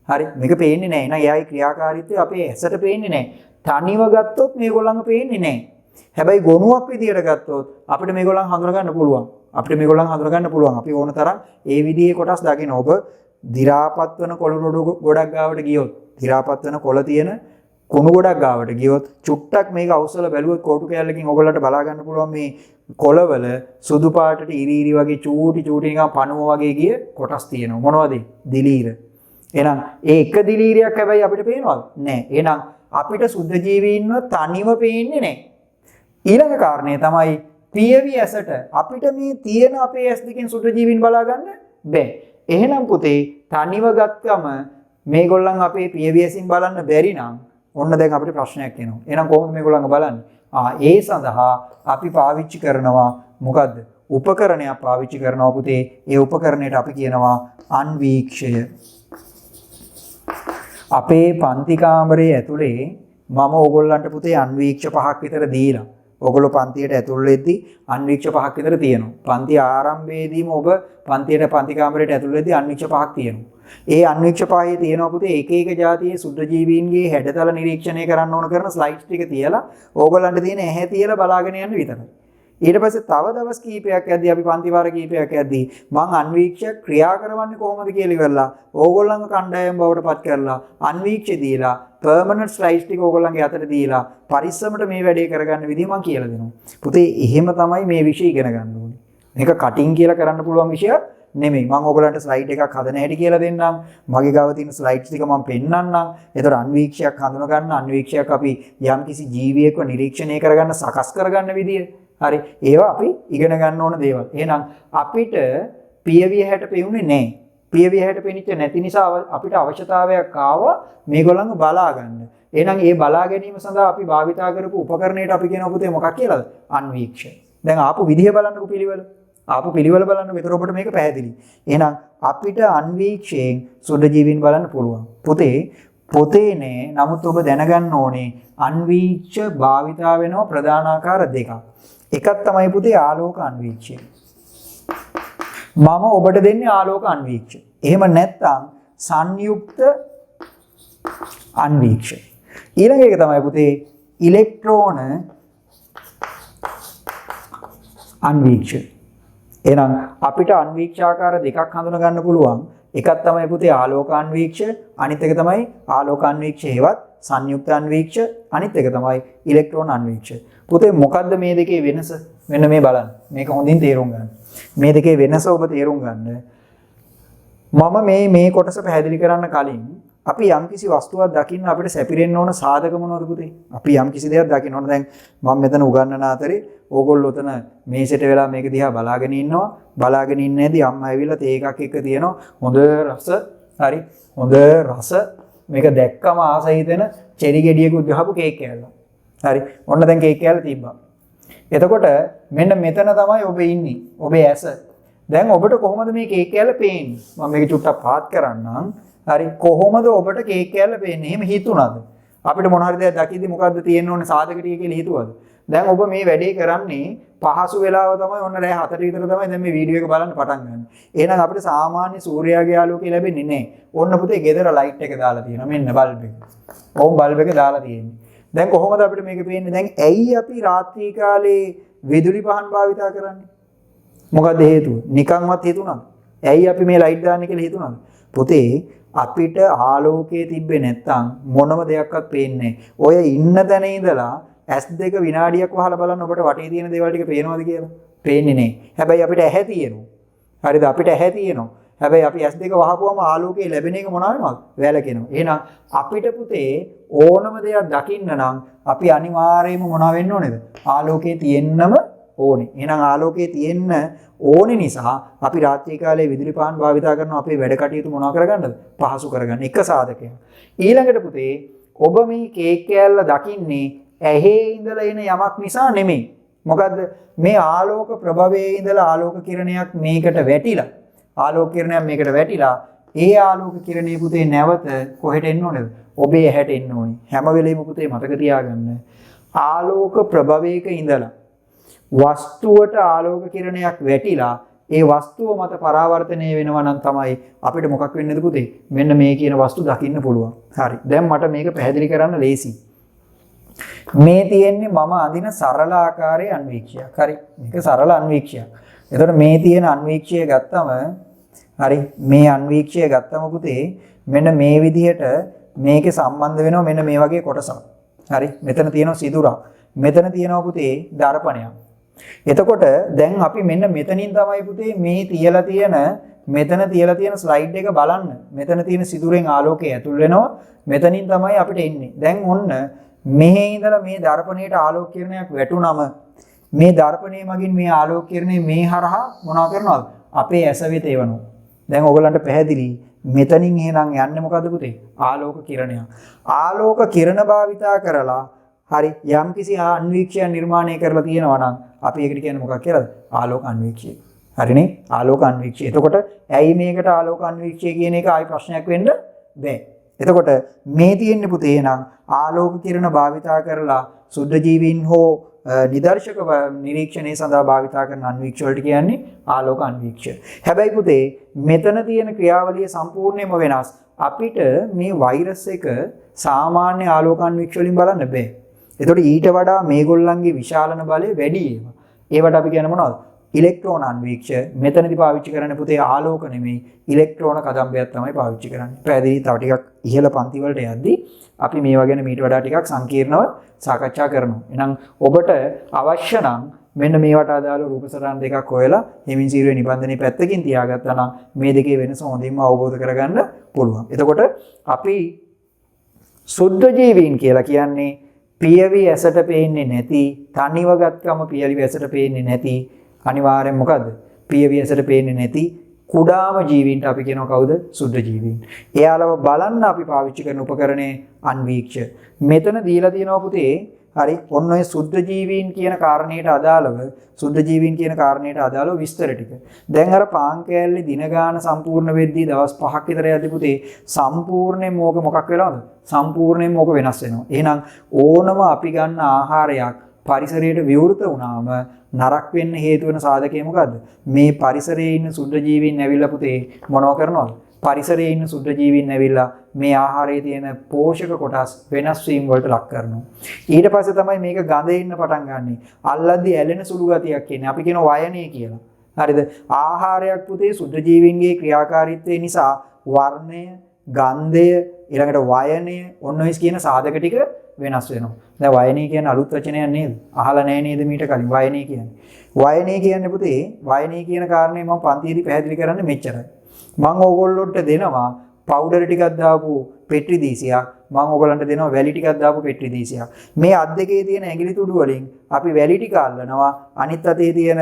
හරි මේක පේන්නේ නැහැ. එහෙනම් එයාගේ ක්‍රියාකාරීත්වය අපේ ඇසට පේන්නේ නැහැ. තනිව ගත්තොත් මේගොල්ලන්ව පේන්නේ නැහැ. හැබැයි ගොනුවක් විදියට ගත්තොත් අපිට මේගොල්ලන් හඳුනා ගන්න පුළුවන්. අපිට මේගොල්ලන් හඳුනා ගන්න පුළුවන්. අපි ඕන තරම් ඒ විදිහේ කොටස් දකින්න ඔබ දි รา පත් වෙන කොළ ගොඩක් ගාවට ගියොත් දි รา පත් වෙන කොළ තියෙන කුණු ගොඩක් ගාවට ගියොත් චුට්ටක් මේක අවුස්සලා බැලුවොත් කෝටු කැලලකින් ඔයගොල්ලන්ට බලා ගන්න පුළුවන් මේ කොළවල සුදු පාටට ඉරි වගේ චූටි නිකන් පණුව වගේ ගිය කොටස් තියෙනවා. මොනවද? දිලීර. එහෙනම් ඒ එක දිලීරයක් හැබැයි අපිට පේනවද? නැහැ. එහෙනම් අපිට සුද්ධ ජීවීන්ව තනිව පේන්නේ නැහැ. ඊළඟ කාරණේ තමයි පියවි ඇසට අපිට මේ තියෙන අපේ ඇස් දෙකෙන් සුද්ධ ජීවීන් බලා ගන්න බෑ. එහෙනම් පුතේ තනිව ගත්තම මේගොල්ලන් අපේ පියවි ඇසින් බලන්න බැරි නම් ඔන්න දැන් අපිට ප්‍රශ්නයක් එනවා. එහෙනම් කොහොමද මේගොල්ලන්ව බලන්නේ? ඒ සඳහා අපි පාවිච්චි කරනවා මොකද්ද? උපකරණයක් පාවිච්චි කරනවා පුතේ. ඒ උපකරණයට අපි කියනවා අන්වීක්ෂය. අපේ පන්ති කාමරයේ ඇතුලේ මම ඕගොල්ලන්ට පුතේ අන්වීක්ෂ 5ක් විතර දීලා. ඕගොල්ලෝ පන්තියට ඇතුල් වෙද්දී අන්වීක්ෂ 5ක් විතර තියෙනවා. පන්ති ආරම්භයේදීම ඔබ පන්ති කාමරයට ඇතුල් වෙද්දී අන්වීක්ෂ 5ක් තියෙනවා. ඒ අන්වීක්ෂ 5 තියෙනවා පුතේ එක එක જાතියේ සුද්ධ ජීවීන්ගේ හැඩතල නිරීක්ෂණය කරන්න ඕන කරන ස්ලයිඩ්ස් ටික තියලා ඕගොල්ලන්ට තියෙන ඇහැ තියලා බලාගෙන යන්න විතරයි. ඊට පස්සේ තව දවස් කීපයක් යද්දී අපි පන්ති වාර කීපයක් යද්දී මං අන්වීක්ෂය ක්‍රියා කරවන්නේ කොහොමද කියලා ඉවරලා ඕගොල්ලන්ව කණ්ඩායම් බවට පත් කරලා අන්වීක්ෂය දීලා පර්මනන්ට් ස්ලයිඩ්ස් ටික ඕගොල්ලන්ගේ අතට දීලා පරිස්සමට මේ වැඩේ කරගන්න විදිහ මං කියලා දෙනවා. පුතේ එහෙම තමයි මේ විෂය ඉගෙන ගන්න ඕනේ. මේක කටින් කියලා කරන්න පුළුවන් විෂයක් නෙමෙයි. මම ඔයගලන්ට ස්ලයිඩ් එකක් හදන හැටි කියලා දෙන්නම්. මගේ ගාව තියෙන ස්ලයිඩ්ස් ටික මම පෙන්නන්නම්. ඒතර අන්වීක්ෂයක් හඳුන ගන්න අන්වීක්ෂයක් අපි යම්කිසි ජීවියෙක්ව නිරීක්ෂණය කරගන්න සකස් කරගන්න විදිය. හරි. ඒවා අපි ඉගෙන ගන්න ඕන දේවල්. එහෙනම් අපිට පියවිය හැට පෙවුනේ නැහැ. පියවිය හැට පෙනිච්ච නැති නිසා අපිට අවශ්‍යතාවයක් ආවා මේගොල්ලන්ව බලා ගන්න. එහෙනම් ඒ බලා ගැනීම සඳහා අපි භාවිතා කරපු උපකරණයට අපි කියන පුතේ මොකක් කියලාද? අන්වීක්ෂය. දැන් ආපු විදිහ බලන්නකො පිළිවෙල. ආපු පිළිවෙල බලන්න මෙතන ඔබට මේක පැහැදිලි. එහෙනම් අපිට අන්වීක්ෂයෙන් සුද්ධ ජීවීන් බලන්න පුළුවන්. පොතේ නෑ. නමුත් ඔබ දැනගන්න ඕනේ අන්වීක්ෂ භාවිතා වෙනවා ප්‍රධාන ආකාර දෙකක්. එකක් තමයි පුතේ ආලෝක අන්වීක්ෂය. මම ඔබට දෙන්නේ ආලෝක අන්වීක්ෂය. එහෙම නැත්නම් සංයුක්ත අන්වීක්ෂය. ඊළඟ එක තමයි පුතේ ඉලෙක්ට්‍රෝන අන්වීක්ෂය. එහෙනම් අපිට අන්වීක්ෂාකාර දෙකක් හඳුනා ගන්න පුළුවන්. එකක් තමයි පුතේ ආලෝක අන්වීක්ෂය, අනිත් එක තමයි ආලෝක අන්වීක්ෂය හේවත් සංයුක්ත අන්වීක්ෂය, අනිත් එක තමයි ඉලෙක්ට්‍රෝන අන්වීක්ෂය. පුතේ මොකද්ද මේ දෙකේ වෙනස? මෙන්න මේ බලන්න. මේක හොඳින් තේරුම් ගන්න. මේ දෙකේ වෙනස ඔබ තේරුම් ගන්න. මම මේ කොටස පැහැදිලි කරන්න කලින් අපි යම්කිසි වස්තුවක් දකින්න අපිට සැපිරෙන්න ඕන සාධක මොනවද පුතේ? අපි යම්කිසි දෙයක් දකින්න ඕන. දැන් මම මෙතන උගන්වන අතරේ ඕගොල්ලෝ උතන මේසෙට වෙලා මේක දිහා බලාගෙන ඉන්නවා. බලාගෙන ඉන්නේදී අම්මා ඇවිල්ලා තේ එකක් එක තියෙනවා. හොඳ රස, හරි. හොඳ රස මේක දැක්කම ආස හිතෙන චෙරි ගෙඩියකුත් ගහපු කේක් කෑල්ල. හරි. ඔන්න දැන් කේක් කෑල්ල තිබ්බා. එතකොට මෙන්න මෙතන තමයි ඔබ ඉන්නේ. ඔබේ ඇස. දැන් ඔබට කොහොමද මේ කේක් කෑල්ල පේන්නේ? මම මේක චුට්ටක් පාත් කරන්නම්. හරි. කොහොමද ඔබට කේක් කෑල්ල පේන්නේ? එහෙම හිතුණාද? අපිට මොන හරි දෙයක් දකිද්දි මොකද්ද තියෙන්න ඕනේ සාධක ටික කියලා හිතුවද? දැන් ඔබ මේ වැඩේ කරන්නේ පහසු වෙලාව තමයි ඔන්න රෑ 7ට විතර තමයි දැන් මේ වීඩියෝ එක බලන්න පටන් ගන්න. එහෙනම් අපිට සාමාන්‍ය සූර්යාගේ ආලෝකය ලැබෙන්නේ නැහැ. ඔන්න පුතේ ගෙදර ලයිට් එක දාලා තියෙනවා. මෙන්න බල්බ් එක. ඕම් බල්බ් එක දාලා තියෙන්නේ. දැන් කොහොමද අපිට මේක පේන්නේ? දැන් ඇයි අපි රාත්‍රී කාලේ විදුලි පහන් භාවිතා කරන්නේ? මොකද හේතුව? නිකන්වත් හිතුණාද? ඇයි අපි මේ ලයිට් දාන්නේ කියලා හිතුණාද? පුතේ අපිට ආලෝකයේ තිබ්බේ නැත්තම් මොනම දෙයක්වත් පේන්නේ නැහැ. ඔය ඉන්න තැන ඉඳලා S2 විනාඩියක් වහලා බලන්න ඔබට වටේ තියෙන දේවල් ටික පේනවද කියලා? පේන්නේ නැහැ. හැබැයි අපිට ඇහැ තියෙනවා. හරිද? අපිට ඇහැ තියෙනවා. හැබැයි අපි S2 වහපුවම ආලෝකය ලැබෙන එක මොනවා වෙනවද? වැළකෙනවා. එහෙනම් අපිට පුතේ ඕනම දෙයක් දකින්න නම් අපි අනිවාර්යයෙන්ම මොනවා වෙන්න ඕනේද? ආලෝකයේ තියෙන්නම ඕනේ. එහෙනම් ආලෝකයේ තියෙන්න ඕනේ නිසා අපි රාත්‍රී කාලේ විදුලි පාන් භාවිතා කරන අපේ වැඩ කටයුතු මොනවා කරගන්නද? පහසු කරගන්න. එක සාධකයක්. ඊළඟට පුතේ ඔබ මේ කේක් කෑල්ල දකින්නේ ඇහි ඉඳලා එන යමක් නිසා නෙමෙයි. මොකද්ද? මේ ආලෝක ප්‍රභවයේ ඉඳලා ආලෝක කිරණයක් මේකට වැටිලා ආලෝක කිරණයක් මේකට වැටිලා ඒ ආලෝක කිරණේ පුතේ නැවත කොහෙට එන්න ඕනේද? ඔබේ ඇහැට එන්න ඕනේ. හැම වෙලෙම පුතේ මතක තියාගන්න. ආලෝක ප්‍රභවයක ඉඳලා වස්තුවට ආලෝක කිරණයක් වැටිලා ඒ වස්තුව මත පරාවර්තනය වෙනවා නම් තමයි අපිට මොකක් වෙන්නේද පුතේ? මෙන්න මේ කියන වස්තු දකින්න පුළුවන්. හරි. දැන් මට මේක පැහැදිලි කරන්න ලේසි. මේ තියෙන්නේ මම අඳින සරල ආකාරයේ අන්වීක්ෂයක්. හරි. මේක සරල අන්වීක්ෂයක්. එතකොට මේ තියෙන අන්වීක්ෂය ගත්තම හරි මේ අන්වීක්ෂය ගත්තම පුතේ මෙන්න මේ විදිහට මේකේ සම්බන්ධ වෙනවා මෙන්න මේ වගේ කොටසක්. හරි. මෙතන තියෙනවා සිදුරක්. මෙතන තියෙනවා පුතේ දර්පණයක්. එතකොට දැන් අපි මෙන්න මෙතනින් තමයි පුතේ මේ තියලා තියෙන මෙතන තියලා තියෙන ස්ලයිඩ් එක බලන්න. මෙතන තියෙන සිදුරෙන් ආලෝකය ඇතුල් වෙනවා. මෙතනින් තමයි අපිට එන්නේ. දැන් ඔන්න මෙහි ඉඳලා මේ දර්පණයට ආලෝක කිරණයක් වැටුනම මේ දර්පණය මගින් මේ ආලෝක කිරණය මේ හරහා මොනවා කරනවද? අපේ ඇස වෙත එවනවා. දැන් ඔයගලන්ට පැහැදිලි මෙතනින් එහෙනම් යන්නේ මොකද්ද පුතේ? ආලෝක කිරණයක්. ආලෝක කිරණ භාවිතා කරලා හරි යම්කිසි අන්වීක්ෂය නිර්මාණය කරලා තියෙනවා නම් අපි ඒකට කියන්නේ මොකක් කියලාද? ආලෝක අන්වීක්ෂය. හරිනේ? ආලෝක අන්වීක්ෂය. එතකොට ඇයි මේකට ආලෝක අන්වීක්ෂය කියන එක ආයි ප්‍රශ්නයක් වෙන්න බෑ. එතකොට මේ තියෙන්නේ පුතේ එහෙනම් ආලෝක කිරණ භාවිතා කරලා සුද්ධ ජීවීන් හෝ නිදර්ශක නිරීක්ෂණය සඳහා භාවිතා කරන අන්වීක්ෂ වලට කියන්නේ ආලෝක අන්වීක්ෂ. හැබැයි පුතේ මෙතන තියෙන ක්‍රියාවලිය සම්පූර්ණයෙන්ම වෙනස්. අපිට මේ වෛරස් එක සාමාන්‍ය ආලෝක අන්වීක්ෂ වලින් බලන්න බෑ. එතකොට ඊට වඩා මේගොල්ලන්ගේ විශාලන බලය වැඩි ඒවා. ඒවට අපි කියන්නේ මොනවද? ඉලෙක්ට්‍රෝන අන්වීක්ෂ. මෙතනදී පාවිච්චි කරන්නේ පුතේ ආලෝක නෙමෙයි ඉලෙක්ට්‍රෝන කදම්බයක් තමයි පාවිච්චි කරන්නේ. පැහැදිලි තව ටිකක් ඉහළ පන්ති වලට යද්දී අපි මේවා ගැන මීට වඩා ටිකක් සංකීර්ණව සාකච්ඡා කරනවා. එහෙනම් ඔබට අවශ්‍ය නම් මෙන්න මේවට අදාළ රූප සටහන් දෙකක් හොයලා හිමින් සීරුවේ නිබන්ධනයේ පැත්තකින් තියාගත්තා නම් මේ දෙකේ වෙනස හොඳින්ම අවබෝධ කරගන්න පුළුවන්. එතකොට අපි සුද්ධ ජීවීන් කියලා කියන්නේ පියවි ඇසට පේන්නේ නැති තනිව ගත්කම පියවි ඇසට පේන්නේ නැති අනිවාර්යෙන් මොකද්ද? පියවි ඇසට පේන්නේ නැති කුඩාම ජීවීන්ට අපි කියනවා කවුද? සුද්ධ ජීවීන්. එයාලව බලන්න අපි පාවිච්චි කරන උපකරණේ අන්වීක්ෂ. මෙතන දීලා තියෙනවා පුතේ හරි ඔන්න ඔය සුද්ධ ජීවීන් කියන කාරණේට අදාළව සුද්ධ ජීවීන් කියන කාරණේට අදාළව විස්තර ටික. දැන් අර පාන් කෑල්ලේ දින ගාන සම්පූර්ණ වෙද්දී දවස් 5ක් විතර යද්දී පුතේ සම්පූර්ණයෙන් මොක මොකක් වෙනවද? සම්පූර්ණයෙන් මොක වෙනස් වෙනවා. එහෙනම් ඕනම අපි ගන්න ආහාරයක් පරිසරයට විවෘත වුණාම නරක වෙන්න හේතු වෙන සාධකය මොකද්ද? මේ පරිසරයේ ඉන්න සුද්ධ ජීවීන් ඇවිල්ලා පුතේ මොනව කරනවද? පරිසරයේ ඉන්න සුද්ධ ජීවීන් ඇවිල්ලා මේ ආහාරයේ තියෙන පෝෂක කොටස් වෙනස් වීම වලට ලක් කරනවා. ඊට පස්සේ තමයි මේක ගඳේ ඉන්න පටන් ගන්නෙ. අල්ලද්දී ඇලෙන සුළු ගතියක් එන්නේ. අපි කියනවා වයනේ කියලා. හරිද? ආහාරයක් පුතේ සුද්ධ ජීවීන්ගේ ක්‍රියාකාරීත්වය නිසා වර්ණය, ගන්ධය, ඊළඟට වයනය, ඔන්න ඔය කියන සාධක ටික වෙනස් වෙනවා. දැන් වයනේ කියන්නේ අලුත් වචනයක් නේද? අහලා නැහැ නේද මීට කලින් වයනේ කියන්නේ. වයනේ කියන්නේ පුතේ වයනේ කියන කාරණේ මම පන්තියේදී පැහැදිලි කරන්නේ මෙච්චරයි. මම ඕගොල්ලොන්ට දෙනවා පවුඩර් ටිකක් දාපු පෙට්ටි දීසියක්. මම ඕගොල්ලන්ට දෙනවා වැලි ටිකක් දාපු පෙට්ටි දීසියක්. මේ අත් දෙකේ තියෙන ඇඟිලි තුඩු වලින් අපි වැලි ටික අල්ලනවා. අනිත් අතේ තියෙන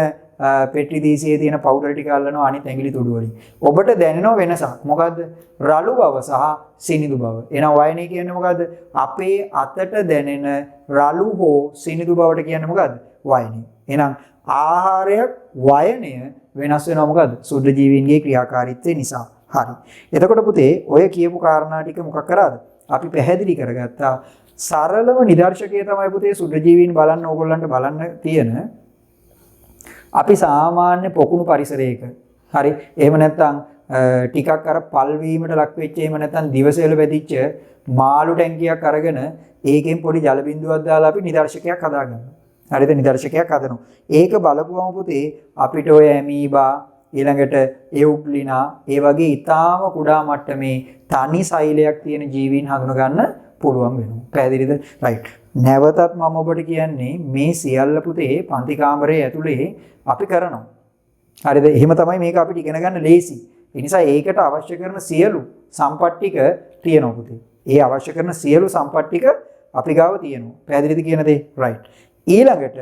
පෙට්ටි දීසියේ තියෙන පවුඩර් ටික අල්ලනවා අනිත් ඇඟිලි තුඩු වලින්. ඔබට දැනෙනව වෙනසක්. මොකද්ද? රළු බව සහ සිනිඳු බව. එහෙනම් වයනේ කියන්නේ මොකද්ද? අපේ අතට දැනෙන රළු හෝ සිනිඳු බවට කියන්නේ මොකද්ද? වයනේ. එහෙනම් ආහාරයක් වයනය වෙනස් වෙනවා මොකද්ද? සුද්ධ ජීවීන්ගේ ක්‍රියාකාරීත්වය නිසා. හරි. එතකොට පුතේ ඔය කියපු කාරණා ටික මොකක් කරාද? අපි පැහැදිලි කරගත්තා. සරලම නිදර්ශකය තමයි පුතේ සුද්ධ ජීවීන් බලන්න ඕගොල්ලන්ට බලන්න තියෙන අපි සාමාන්‍ය පොකුණු පරිසරයක. හරි. එහෙම නැත්නම් ටිකක් අර පල් වීමට ලක් වෙච්ච එහෙම නැත්නම් දිවසෙල වැදිච්ච මාළු ටැංකියක් අරගෙන ඒකෙන් පොඩි ජල බිඳුවක් දාලා අපි නිදර්ශකයක් හදාගන්නවා. හරිද? නිදර්ශකයක් හදනවා. ඒක බලපුවම පුතේ අපිට ඔය ඇමීබා ඊළඟට එවුග්ලිනා ඒ වගේ ඊටාම කුඩා මට්ටමේ තනි සෛලයක් තියෙන ජීවීන් හඳුන ගන්න පුළුවන් වෙනවා. පැහැදිලිද? රයිට්. නැවතත් මම ඔබට කියන්නේ මේ සියල්ල පුතේ පන්ති කාමරයේ ඇතුලේ අපි කරනවා. හරිද? එහෙම තමයි මේක අපිට ඉගෙන ගන්න ලේසි. ඒ නිසා ඒකට අවශ්‍ය කරන සියලු සම්පත්තික තියෙනවා පුතේ. ඒ අවශ්‍ය කරන සියලු සම්පත්තික අපි ගාව තියෙනවා. පැහැදිලිද කියන දේ? රයිට්. ඊළඟට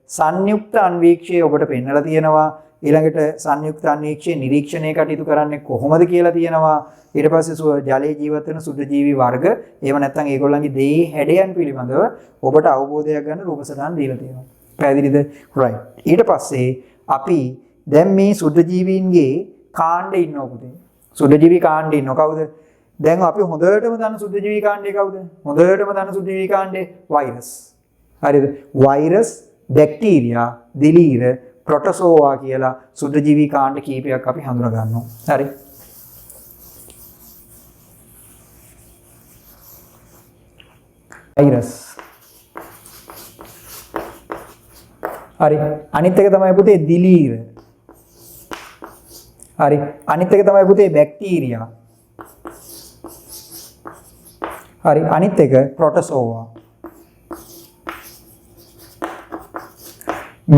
සංයුක්ත අන්වීක්ෂය ඔබට පෙන්නලා තියෙනවා. ඊළඟට සංයුක්ත අන්වීක්ෂය නිරීක්ෂණය කටයුතු කරන්නේ කොහොමද කියලා තියෙනවා. ඊට පස්සේ ජලයේ ජීවත් වෙන සුද්ධ ජීවි වර්ග එහෙම නැත්නම් ඒගොල්ලන්ගේ දේ හැඩයන් පිළිබඳව ඔබට අවබෝධයක් ගන්න රූප සටහන් දීලා තියෙනවා. පැහැදිලිද? රයිට්. ඊට පස්සේ අපි දැන් මේ සුද්ධ ජීවීන්ගේ කාණ්ඩ ඉන්නවා පුතේ. සුද්ධජීවී කාණ්ඩේ ඉන්නව කවුද? දැන් අපි හොඳටම දන්න සුද්ධජීවී කාණ්ඩේ කවුද? හොඳටම දන්න සුද්ධජීවී කාණ්ඩේ වෛරස්. හරිද? වෛරස්, බැක්ටීරියා, දිලීර, ප්‍රොටෝසෝවා කියලා සුද්ධජීවී කාණ්ඩ කීපයක් අපි හඳුනා ගන්නවා. හරි. වෛරස්. හරි. අනිත් එක තමයි පුතේ දිලීර. හරි. අනිත් එක තමයි පුතේ බැක්ටීරියා. හරි. අනිත් එක ප්‍රොටෝසෝවා.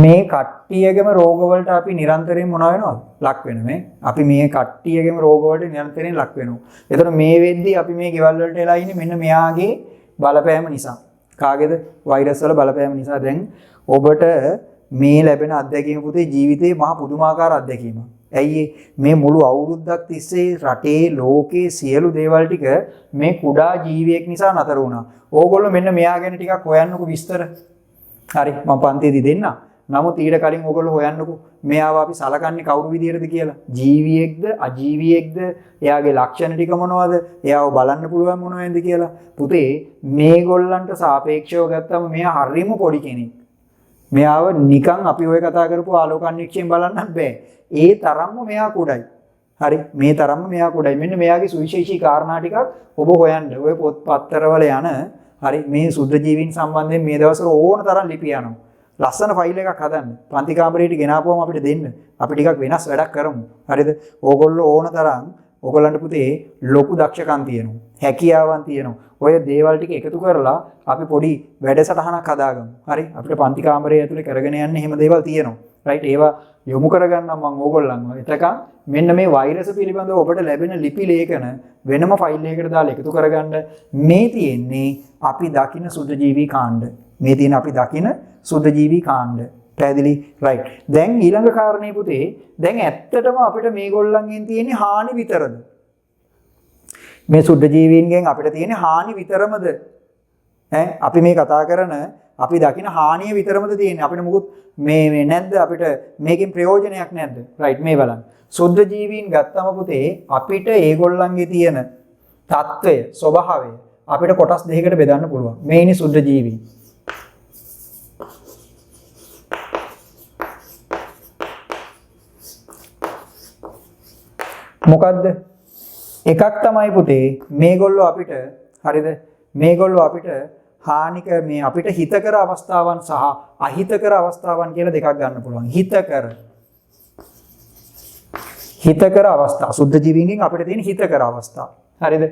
මේ කට්ටියගේම රෝග වලට අපි නිරන්තරයෙන් මොනවා වෙනවද? ලක් වෙනවා. අපි මේ කට්ටියගේම රෝග වලට නිරන්තරයෙන් ලක් වෙනවා. එතකොට මේ වෙද්දී අපි මේ ගෙවල් වලට එලා ඉන්නේ මෙන්න මෙයාගේ බලපෑම නිසා. කාගේද? වෛරස් වල බලපෑම නිසා. දැන් ඔබට මේ ලැබෙන අත්දැකීම පුතේ ජීවිතේ මහා පුදුමාකාර අත්දැකීමක්. ඇයි මේ මුළු අවුරුද්දක් තිස්සේ රටේ ලෝකේ සියලු දේවල් ටික මේ කුඩා ජීවියෙක් නිසා නතර වුණා. ඕගොල්ලෝ මෙන්න මෙයා ගැන ටිකක් හොයන්නකෝ විස්තර. හරි මම පන්තියේදී දෙන්නම්. නමුත් ඊට කලින් ඕගොල්ලෝ හොයන්නකෝ මෙයාව අපි සලකන්නේ කවුරු විදියටද කියලා. ජීවියෙක්ද අජීවියෙක්ද? එයාගේ ලක්ෂණ ටික මොනවද? එයාව බලන්න පුළුවන් මොනවද කියලා. පුතේ මේගොල්ලන්ට සාපේක්ෂව ගත්තම මෙයා හරිම පොඩි කෙනෙක්. මෙයාව නිකන් අපි ඔය කතා කරපු ආලෝකන්වික්ෂයෙන් බලන්නත් බෑ. ඒ තරම්ම මෙයා කුඩයි. හරි මේ තරම්ම මෙයා කුඩයි. මෙන්න මෙයාගේ සුවිශේෂී කාරණා ටිකක් ඔබ හොයන්න. ඔය පොත් පත්තරවල යන හරි මේ සුද්ධ ජීවීන් සම්බන්ධයෙන් මේ දවස්වල ඕන තරම් ලිපි යනවා. ලස්සන ෆයිල් එකක් හදන්න. පන්ති කාමරේට ගෙනාපුවම අපිට දෙන්න. අපි ටිකක් වෙනස් වැඩක් කරමු. හරිද? ඕගොල්ලෝ ඕන තරම් ඕගොල්ලන්ට පුතේ ලොකු දක්ෂකම් තියෙනවා. හැකියාවන් තියෙනවා. ඔය දේවල් ටික එකතු කරලා අපි පොඩි වැඩසටහනක් හදාගමු. හරි? අපිට පන්ති කාමරය ඇතුලේ කරගෙන යන්න එහෙම දේවල් තියෙනවා. රයිට්? ඒවා යොමු කරගන්නම් මම ඕගොල්ලන්ව. එතකන් මෙන්න මේ වෛරස් පිළිබඳව ඔබට ලැබෙන ලිපි ලේඛන වෙනම ෆයිල් එකකට දාලා එකතු කරගන්න. මේ තියෙන්නේ අපි දකින සුද්ධජීවී කාණ්ඩ. මේ තියෙන අපි දකින සුද්ධජීවී කාණ්ඩ. පැහැදිලි? රයිට්. දැන් ඊළඟ කාරණේ පුතේ දැන් ඇත්තටම අපිට මේගොල්ලන්ගෙන් තියෙන්නේ හානි විතරද? මේ සුද්ධජීවීන්ගෙන් අපිට තියෙන්නේ හානි විතරමද? අපි මේ කතා කරන අපි දකින හානිය විතරමද තියෙන්නේ? අපිට මොකුත් මේ නැද්ද? අපිට මේකෙන් ප්‍රයෝජනයක් නැද්ද? රයිට් මේ බලන්න. සුද්ධජීවීන් ගත්තම පුතේ අපිට ඒගොල්ලන්ගේ තියෙන తত্ত্বය ස්වභාවය අපිට කොටස් දෙකකට බෙදන්න පුළුවන්. මේ ඉන්නේ සුද්ධජීවීන්. මොකද්ද? එකක් තමයි පුතේ මේගොල්ලෝ අපිට හරිද? මේගොල්ලෝ අපිට හානික මේ අපිට හිතකර අවස්ථාවන් සහ අහිතකර අවස්ථාවන් කියලා දෙකක් ගන්න පුළුවන්. හිතකර අවස්ථා සුද්ධ ජීවීන්ගෙන් අපිට තියෙන හිතකර අවස්ථා. හරිද?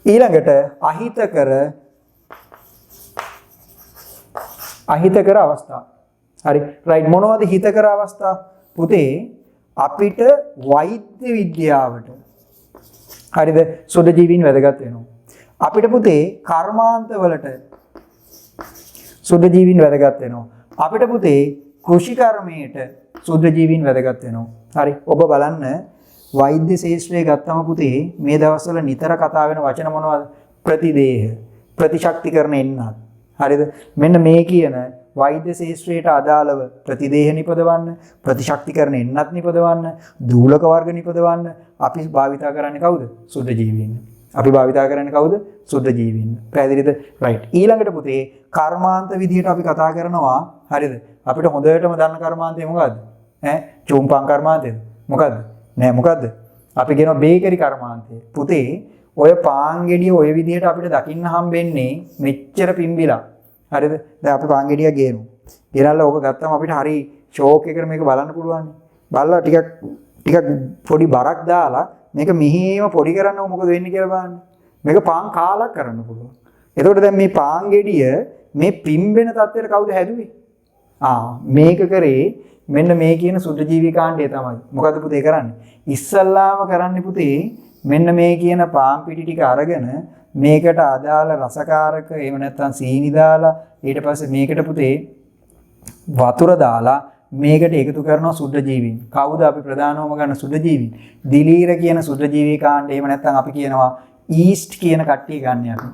ඊළඟට අහිතකර අවස්ථා. හරි. රයිට් මොනවද හිතකර අවස්ථා? පුතේ අපිට වෛද්‍ය විද්‍යාවට හරිද සුද්ධ ජීවීන් වැදගත් වෙනවා. අපිට පුතේ කර්මාන්තවලට සුද්ධ ජීවීන් වැදගත් වෙනවා. අපිට පුතේ කෘෂි කර්මයට සුද්ධ ජීවීන් වැදගත් වෙනවා. හරි. ඔබ බලන්න වෛද්‍ය ශාස්ත්‍රය ගත්තම පුතේ මේ දවස්වල නිතර කතා වෙන වචන මොනවද? ප්‍රතිදේහ, ප්‍රතිශක්තිකරණ එන්නත්. හරිද? මෙන්න මේ කියන වෛද්‍ය ශාස්ත්‍රයට අදාළව ප්‍රතිදේහ නිපදවන්න, ප්‍රතිශක්තිකරණ එන්නත් නිපදවන්න, දූලක වර්ග නිපදවන්න අපි භාවිතා කරන්නේ කවුද? සුද්ධ ජීවීන්. අපි භාවිතා කරන්නේ කවුද? සුද්ධ ජීවීන්. පැහැදිලිද? රයිට්. ඊළඟට පුතේ කර්මාන්ත විදිහට අපි කතා කරනවා. හරිද? අපිට හොඳටම දන්න කර්මාන්තය මොකද්ද? චුම්පන් කර්මාන්තයද? මොකද්ද? නෑ මොකද්ද? අපි කියනවා බේකරි කර්මාන්තය. පුතේ ඔය පාන් ගෙඩිය ඔය විදිහට අපිට දකින්න හම්බෙන්නේ මෙච්චර පිම්බිලා. හරිද? දැන් අපි පාන් ගෙඩිය ගේනවා. ගෙනල්ලා ඕක ගත්තම අපිට හරි ෂෝක් එකකට මේක බලන්න පුළුවන්. බලලා ටිකක් පොඩි බරක් දාලා මේක මෙහිම පොඩි කරන්නව මොකද වෙන්නේ කියලා බලන්න. මේක පාන් කාලක් කරන්න පුළුවන්. එතකොට දැන් මේ පාන් ගෙඩිය මේ පිම්බෙන තත්ත්වයට කවුද හැදුවේ? මේක කරේ මෙන්න මේ කියන සුද්ධ ජීවී කාණ්ඩය තමයි. මොකද පුතේ කරන්නේ? ඉස්සල්ලාම කරන්නේ පුතේ මෙන්න මේ කියන පාන් පිටි ටික අරගෙන මේකට අදාළ රසකාරක එහෙම නැත්නම් සීනි දාලා ඊට පස්සේ මේකට පුතේ වතුර දාලා මේකට එකතු කරනවා සුද්ධ ජීවීන්. කවුද අපි ප්‍රධානවම ගන්න සුද්ධ ජීවීන්? දිලීර කියන සුද්ධ ජීවී කාණ්ඩය එහෙම නැත්නම් අපි කියනවා ඊස්ට් කියන කට්ටිය ගන්න අපි.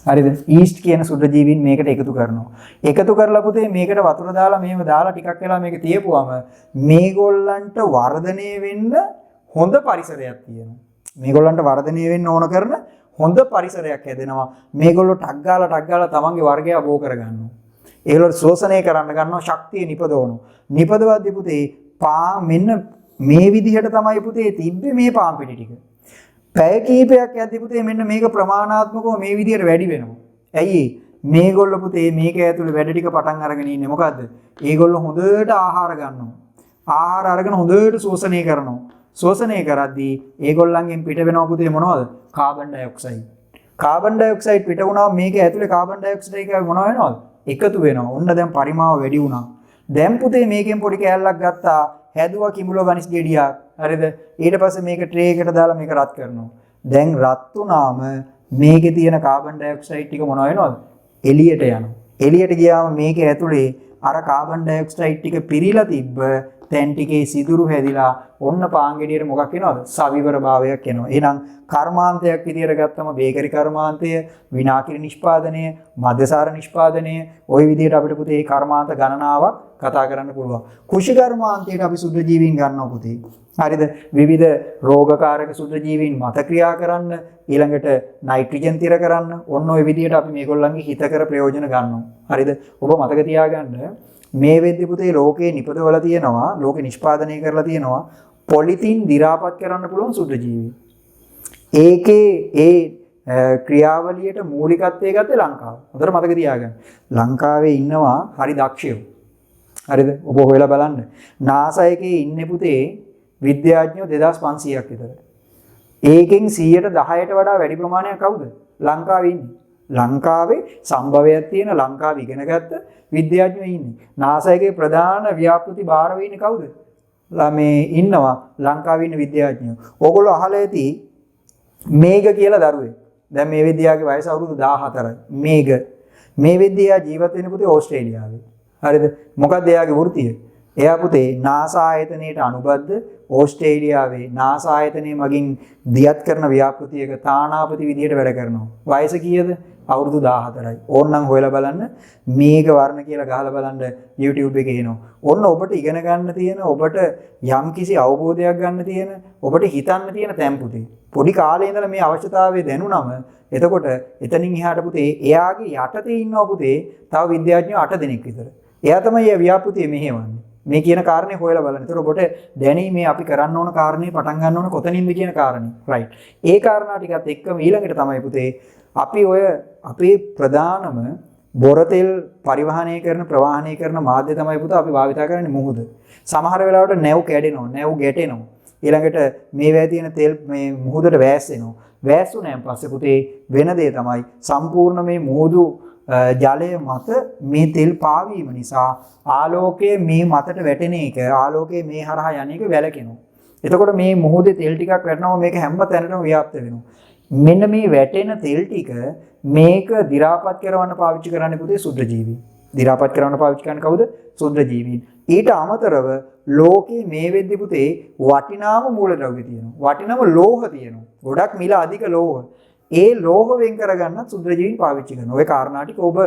හරිද? ඊස්ට් කියන සුද්ධ ජීවීන් මේකට එකතු කරනවා. එකතු කරලා පුතේ මේකට වතුර දාලා මේව දාලා ටිකක් වෙලා මේක තියපුවම මේගොල්ලන්ට වර්ධනය වෙන්න හොඳ පරිසරයක් තියෙනවා. මේගොල්ලන්ට වර්ධනය වෙන්න ඕන කරන හොඳ පරිසරයක් හැදෙනවා. මේගොල්ලෝ ටක් ගාලා තමන්ගේ වර්ගය අබෝ කරගන්නවා. ඒගොල්ලෝ ශෝෂණය කරන්න ගන්නවා, ශක්තිය නිපදවනවා. නිපදවද්දී පුතේ මෙන්න මේ විදිහට තමයි පුතේ තිබ්බේ මේ පාන් පිටි ටික. පැය කීපයක් යද්දී පුතේ මෙන්න මේක ප්‍රමාණාත්මකව මේ විදිහට වැඩි වෙනවා. ඇයි මේගොල්ලෝ පුතේ මේක ඇතුලේ වැඩ ටික පටන් අරගෙන ඉන්නේ මොකද්ද? ඒගොල්ලෝ හොඳට ආහාර ගන්නවා. ආහාර අරගෙන හොඳට ශෝෂණය කරනවා. ශෝෂණය කරද්දී ඒගොල්ලන්ගෙන් පිට වෙනවා පුතේ මොනවද? Carbon dioxide. කාබන් ඩයොක්සයිඩ් පිට වුණාම මේක ඇතුලේ කාබන් ඩයොක්සයිඩ් එක මොනව වෙනවද? එකතු වෙනවා. ඔන්න දැන් පරිමාව වැඩි වුණා. දැන් පුතේ මේකෙන් පොඩි කෑල්ලක් ගත්තා. හැදුවා කිඹුල වනිස් ගෙඩියක්. හරිද? ඊට පස්සේ මේක ට්‍රේ එකට දාලා මේක රත් කරනවා. දැන් රත් වුණාම මේකේ තියෙන කාබන් ඩයොක්සයිඩ් ටික මොනව වෙනවද? එළියට යනවා. එළියට ගියාම මේක ඇතුලේ අර කාබන් ඩයොක්සයිඩ් ටික පිරීලා තිබ්බ තැන් ටිකේ සිදුරු හැදිලා ඔන්න පාන් ගෙඩියට මොකක් වෙනවද? සවිවර භාවයක් එනවා. එහෙනම් කර්මාන්තයක් විදියට ගත්තම බේකරි කර්මාන්තය, විනාකිරි නිෂ්පාදනය, මද්යසාර නිෂ්පාදනය, ওই විදියට අපිට පුතේ මේ කර්මාන්ත ගණනාවක් කතා කරන්න පුළුවන්. කුෂි කර්මාන්තයට අපි සුද්ධ ජීවීන් ගන්නවා පුතේ. හරිද? විවිධ රෝගකාරක සුද්ධ ජීවීන් මත ක්‍රියා කරන්න, ඊළඟට නයිට්‍රජන් තිර කරන්න, ඔන්න ওই විදියට අපි මේගොල්ලන්ගේ හිතකර ප්‍රයෝජන ගන්නවා. හරිද? ඔබ මතක තියාගන්න මේ වෙද්දි පුතේ ලෝකේ නිපදවලා තියෙනවා, ලෝකේ නිෂ්පාදනය කරලා තියෙනවා පොලිතින් දි รา පත් කරන්න පුළුවන් සුද්ධ ජීවී. ඒකේ ඒ ක්‍රියාවලියට මූලිකත්වයේ ගත්තේ ලංකාව. හොඳට මතක තියාගන්න. ලංකාවේ ඉන්නවා හරි දක්ෂයෝ. හරිද? ඔබ හොයලා බලන්න. NASA එකේ ඉන්නේ පුතේ විද්‍යාඥයෝ 2500ක් විතර. ඒකෙන් 110ට වඩා වැඩි ප්‍රමාණයක් කවුද? ලංකාවේ ඉන්නේ. ලංකාවේ සම්භවයක් තියෙන ලංකාව ඉගෙන ගත්ත විද්‍යාඥයෝ ඉන්නේ. NASA එකේ ප්‍රධාන ව්‍යාපෘති භාරව ඉන්නේ කවුද? මේ ඉන්නවා ලංකාවේ ඉන්න විද්‍යාඥයෝ. ඕගොල්ලෝ අහලා ඇති මේඝ කියලා දරුවෙක්. දැන් මේ විද්‍යාවේ වයස අවුරුදු 14යි. මේඝ. මේ විද්‍යාව ජීවත් වෙන පුතේ ඕස්ට්‍රේලියාවේ. හරිද? මොකක්ද එයාගේ වෘත්තිය? එයා පුතේ NASA ආයතනයට අනුබද්ධ ඕස්ට්‍රේලියාවේ NASA ආයතනය මගින් දියත් කරන ව්‍යාපෘතියක තානාපති විදියට වැඩ කරනවා. වයස කීයද? අවුරුදු 14යි. ඕන්නම් හොයලා බලන්න මේක වර්ණ කියලා ගහලා බලන්න YouTube එකේ එනවා. ඔන්න ඔබට ඉගෙන ගන්න තියෙන, ඔබට යම්කිසි අවබෝධයක් ගන්න තියෙන, ඔබට හිතන්න තියෙන තැන් පුතේ. පොඩි කාලේ ඉඳලා මේ අවශ්‍යතාවය දැනුණම එතකොට එතනින් එහාට පුතේ එයාගේ යටතේ ඉන්නවා පුතේ තව විද්‍යාඥයෝ 8 දෙනෙක් විතර. එයා තමයි මේ ව්‍යාපෘතිය මෙහෙවන්නේ. මේ කියන කාරණේ හොයලා බලන්න. ඒතර ඔබට දැනි මේ අපි කරන්න ඕන කාරණේ පටන් ගන්න ඕන කොතනින්ද කියන කාරණේ. රයිට්. ඒ කාරණා ටිකත් එක්කම ඊළඟට තමයි පුතේ අපි ඔය අපේ ප්‍රධානම බොර තෙල් පරිවහනය කරන ප්‍රවාහනය කරන මාධ්‍ය තමයි පුතා අපි භාවිතා කරන්නේ මුහුද. සමහර වෙලාවට නැව් කැඩෙනවා, නැව් ගැටෙනවා. ඊළඟට මේවැය තියෙන තෙල් මේ මුහුදට වැස්සෙනවා. වැස්සුනෑන් පස්සේ පුතේ වෙන දේ තමයි සම්පූර්ණ මේ මුහුදු ජලය මත මේ තෙල් පාවීම නිසා ආලෝකය මේ මතට වැටෙන එක, ආලෝකය මේ හරහා යන එක වැළකෙනවා. එතකොට මේ මුහුදේ තෙල් ටිකක් වැටෙනවා, මේක හැම තැනටම ව්‍යාප්ත වෙනවා. මෙන්න මේ වැටෙන තෙල් ටික මේක දි รา පත් කරවන්න පාවිච්චි කරන්නේ පුතේ සුද්ධ ජීවීන්. දි รา පත් කරවන්න පාවිච්චි කරන්නේ කවුද? සුද්ධ ජීවීන්. ඊට අමතරව ලෝකේ මේ වෙද්දි පුතේ වටිනාම මූලද්‍රව්‍ය තියෙනවා. වටිනාම ලෝහ තියෙනවා. ගොඩක් මිල අධික ලෝහ. ඒ ලෝහ වෙන් කරගන්න සුද්ධ ජීවීන් පාවිච්චි කරනවා. ওই කාරණා ටික ඔබ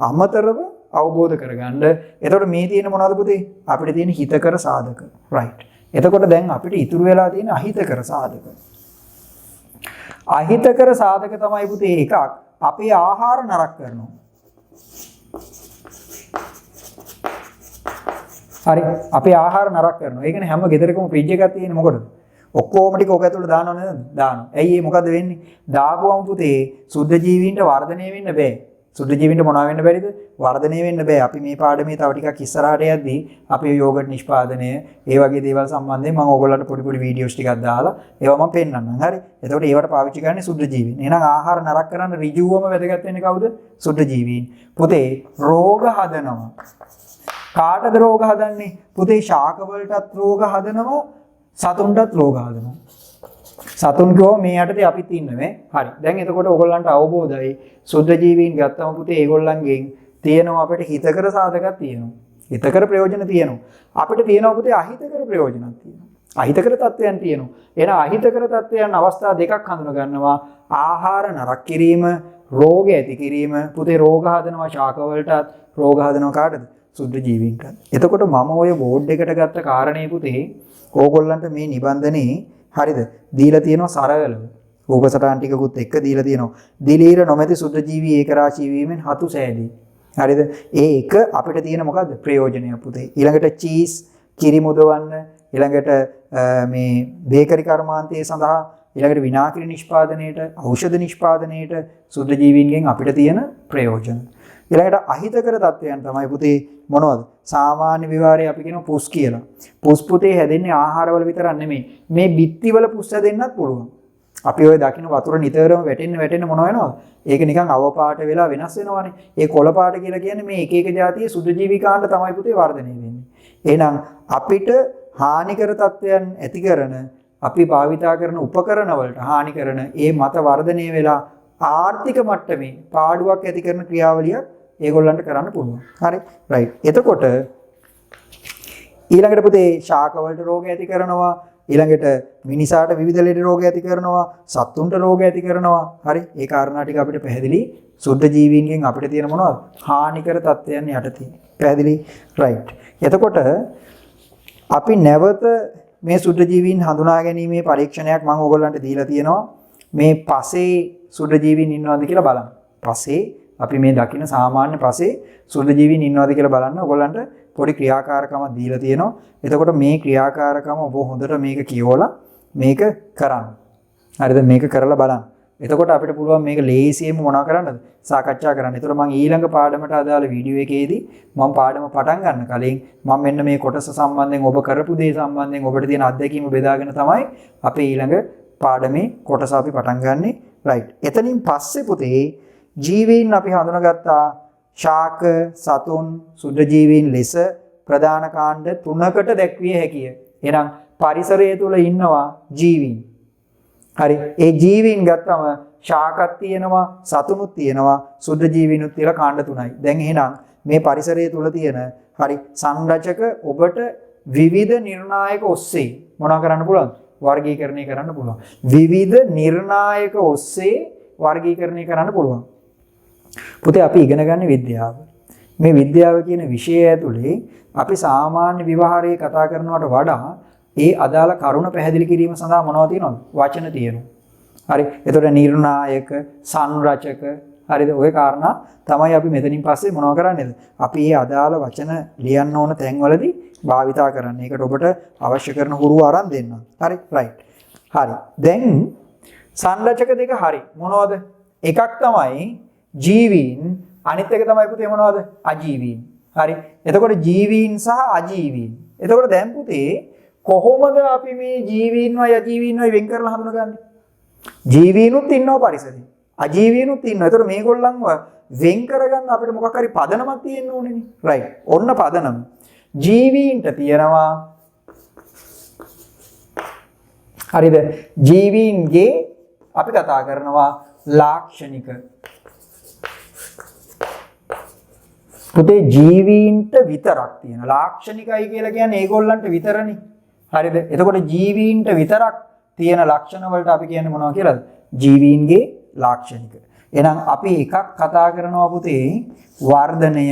අමතරව අවබෝධ කරගන්න. එතකොට මේ තියෙන මොනවද පුතේ? අපිට තියෙන හිතකර සාධක. රයිට්. එතකොට දැන් අපිට ඉතුරු වෙලා තියෙන අහිතකර සාධක. අහිතකර සාධක තමයි පුතේ එකක් අපේ ආහාර නරක කරනවා. හරි අපේ ආහාර නරක කරනවා. ඒ කියන්නේ හැම ගෙදරකම ෆ්‍රිජ් එකක් තියෙන්නේ මොකටද? ඔක්කොම ටික ඔක ඇතුළට දානව නේද? දානවා. ඇයි ඒ මොකද වෙන්නේ? දාපුවම පුතේ සුද්ධ ජීවීන්ට වර්ධනය වෙන්න බෑ. සුද්ධ ජීවීන්ට මොනවා වෙන්න බැරිද? වර්ධනය වෙන්න බෑ. අපි මේ පාඩමේ තව ටිකක් ඉස්සරහට යද්දී අපේ යෝගට් නිෂ්පාදනය ඒ වගේ දේවල් සම්බන්ධයෙන් මම ඔයගොල්ලන්ට පොඩි පොඩි වීඩියෝස් ටිකක් දාලා ඒවා මම පෙන්නන්නම්. හරි. එතකොට ඒවට පාවිච්චි කරන්නේ සුද්ධ ජීවීන්. එහෙනම් ආහාර නරක කරන්න ඍජුවම වැදගත් වෙන්නේ කවුද? සුද්ධ ජීවීන්. පුතේ රෝග හදනවා. කාටද රෝග හදන්නේ? පුතේ ශාක වලටත් රෝග හදනවා, සතුන්ටත් රෝග හදනවා. සතුන් කිව්වම මේ යටතේ අපිත් ඉන්නේ. හරි. දැන් එතකොට ඔයගොල්ලන්ට අවබෝධයි සුද්ධ ජීවීන් ගත්තම පුතේ ඒගොල්ලන්ගෙන් තියෙනවා අපිට හිතකර සාධකයක් තියෙනවා. හිතකර ප්‍රයෝජන තියෙනවා. අපිට තියෙනවා පුතේ අහිතකර ප්‍රයෝජනක් තියෙනවා. අහිතකර තත්ත්වයන් තියෙනවා. එහෙනම් අහිතකර තත්ත්වයන් අවස්ථා දෙකක් හඳුනා ගන්නවා. ආහාර නරක කිරීම, රෝග ඇති කිරීම. පුතේ රෝග හදනවා ශාක වලටත්, රෝග හදනවා කාටද? සුද්ධ ජීවීන්ට. එතකොට මම ඔය බෝඩ් එකට ගත්ත කාරණේ පුතේ ඕගොල්ලන්ට මේ නිබන්ධනේ හරිද? දීලා තියෙනවා සරලව. රූප සටහන් ටිකකුත් එක්ක දීලා තියෙනවා. දිලීර නොමැති සුද්ධ ජීවී ඒකරාශී වීමෙන් හතු සෑදී. හරිද? ඒ එක අපිට තියෙන මොකද්ද? ප්‍රයෝජනය පුතේ. ඊළඟට චීස් කිරි මුදවන්න, ඊළඟට මේ බේකරි කර්මාන්තයේ සඳහා, ඊළඟට විනාකිරි නිෂ්පාදනයේට, ඖෂධ නිෂ්පාදනයේට සුද්ධ ජීවීන්ගෙන් අපිට තියෙන ප්‍රයෝජන. ඊළඟට අහිතකර තත්වයන් තමයි පුතේ මොනවද? සාමාන්‍ය විවරේ අපි කියන පුස් කියලා. පුස් පුතේ හැදෙන්නේ ආහාරවල විතරක් නෙමෙයි. මේ බිත්තිවල පුස් හැදෙන්නත් පුළුවන්. අපි ඔය දකින්න වතුර නිතරම වැටෙන්න මොන වෙනවද? ඒක නිකන් අවපාට වෙලා වෙනස් වෙනවානේ. ඒ කොළ පාට කියලා කියන්නේ මේ එක එක જાතියේ සුද්ධ ජීවිකාණ්ඩ තමයි පුතේ වර්ධනය වෙන්නේ. එහෙනම් අපිට හානිකර තත්වයන් ඇති කරන අපි භාවිතා කරන උපකරණ වලට හානි කරන ඒ මත වර්ධනය වෙලා ආර්ථික මට්ටමේ පාඩුවක් ඇති කරන ක්‍රියාවලියක් ඒගොල්ලන්ට කරන්න පුළුවන්. හරි. රයිට්. එතකොට ඊළඟට පුතේ ශාක වලට රෝග ඇති කරනවා, ඊළඟට මිනිසාට විවිධ ලෙඩ රෝග ඇති කරනවා, සත්තුන්ට රෝග ඇති කරනවා. හරි. ඒ කාරණා ටික අපිට පැහැදිලි. සුද්ධ ජීවීන්ගෙන් අපිට තියෙන මොනවද? හානිකර තත්ත්වයන් යටතේ. පැහැදිලි? රයිට්. එතකොට අපි නැවත මේ සුද්ධ ජීවීන් හඳුනා ගැනීමේ පරීක්ෂණයක් මම ඕගොල්ලන්ට දීලා තියෙනවා. මේ පසේ සුද්ධ ජීවීන් ඉන්නවද කියලා බලන්න. පසේ අපි මේ දකින්න සාමාන්‍ය පසේ සුද්ධ ජීවීන් ඉන්නවද කියලා බලන්න ඕගොල්ලන්ට පොඩි ක්‍රියාකාරකමක් දීලා තියෙනවා. එතකොට මේ ක්‍රියාකාරකම ඔබ හොඳට මේක කියවලා මේක කරන්න. හරිද? මේක කරලා බලන්න. එතකොට අපිට පුළුවන් මේක ලේසියෙන්ම මොනවා කරන්නද? සාකච්ඡා කරන්න. එතකොට මම ඊළඟ පාඩමට අදාළ වීඩියෝ එකේදී මම පාඩම පටන් ගන්න කලින් මම මෙන්න මේ කොටස සම්බන්ධයෙන් ඔබ කරපු දේ සම්බන්ධයෙන් ඔබට තියෙන අත්දැකීම බෙදාගෙන තමයි අපේ ඊළඟ පාඩමේ කොටස අපි පටන් ගන්නෙ. රයිට්. එතනින් පස්සේ පුතේ ජීවීන් අපි හඳුනාගත්තා ශාක, සතුන්, සුද්ධ ජීවීන් ලෙස ප්‍රධාන කාණ්ඩ 3කට දැක්විය හැකිය. එහෙනම් පරිසරය තුල ඉන්නවා ජීවීන්. හරි. ඒ ජීවීන් ගත්තම ශාකක් තියෙනවා, සතුනුත් තියෙනවා, සුද්ධ ජීවීනුත් කියලා කාණ්ඩ 3යි. දැන් එහෙනම් මේ පරිසරය තුල තියෙන හරි සංරචක ඔබට විවිධ නිර්ණායක ඔස්සේ මොනවා කරන්න පුළුවන්ද? වර්ගීකරණය කරන්න පුළුවන්. විවිධ නිර්ණායක ඔස්සේ වර්ගීකරණය කරන්න පුළුවන්. පුතේ අපි ඉගෙන ගන්න විද්‍යාව. මේ විද්‍යාව කියන විෂය ඇතුලේ අපි සාමාන්‍ය විවහාරයේ කතා කරනවට වඩා ඒ අදාළ කරුණ පැහැදිලි කිරීම සඳහා මොනවද තියෙනවද? වචන තියෙනවා. හරි. එතකොට නිර්ණායක, සංරචක, හරිද? ওই කාරණා තමයි අපි මෙතනින් පස්සේ මොනව කරන්නේද? අපි මේ අදාළ වචන ලියන්න ඕන තැන්වලදී භාවිතා කරන්න. ඒකට ඔබට අවශ්‍ය කරන හුරුව අරන් දෙන්න. හරි? රයිට්. හරි. දැන් සංරචක දෙක හරි. මොනවද? එකක් තමයි ජීවීන්, අනිත් එක තමයි පුතේ මොනවද? අජීවීන්. හරි. එතකොට ජීවීන් සහ අජීවීන්. එතකොට දැන් පුතේ කොහොමද අපි මේ ජීවීන්වයි අජීවීන්වයි වෙන් කරලා හඳුනගන්නේ? ජීවීනුත් ඉන්නවා පරිසරේ. අජීවීනුත් ඉන්නවා. එතකොට මේගොල්ලන්ව වෙන් කරගන්න අපිට මොකක් හරි පදනමක් තියෙන්න ඕනේ නේ. රයිට්. ඔන්න පදනම. ජීවීන්ට තියෙනවා හරිද? ජීවීන්ගේ අපි කතා කරනවා ලාක්ෂණික. පුතේ ජීවීන්ට විතරක් තියෙන ලාක්ෂණිකයි කියලා කියන්නේ ඒගොල්ලන්ට විතරනේ. හරිද? එතකොට ජීවීන්ට විතරක් තියෙන ලක්ෂණ වලට අපි කියන්නේ මොනවා කියලාද? ජීවීන්ගේ ලාක්ෂණික. එහෙනම් අපි එකක් කතා කරනවා පුතේ වර්ධනය.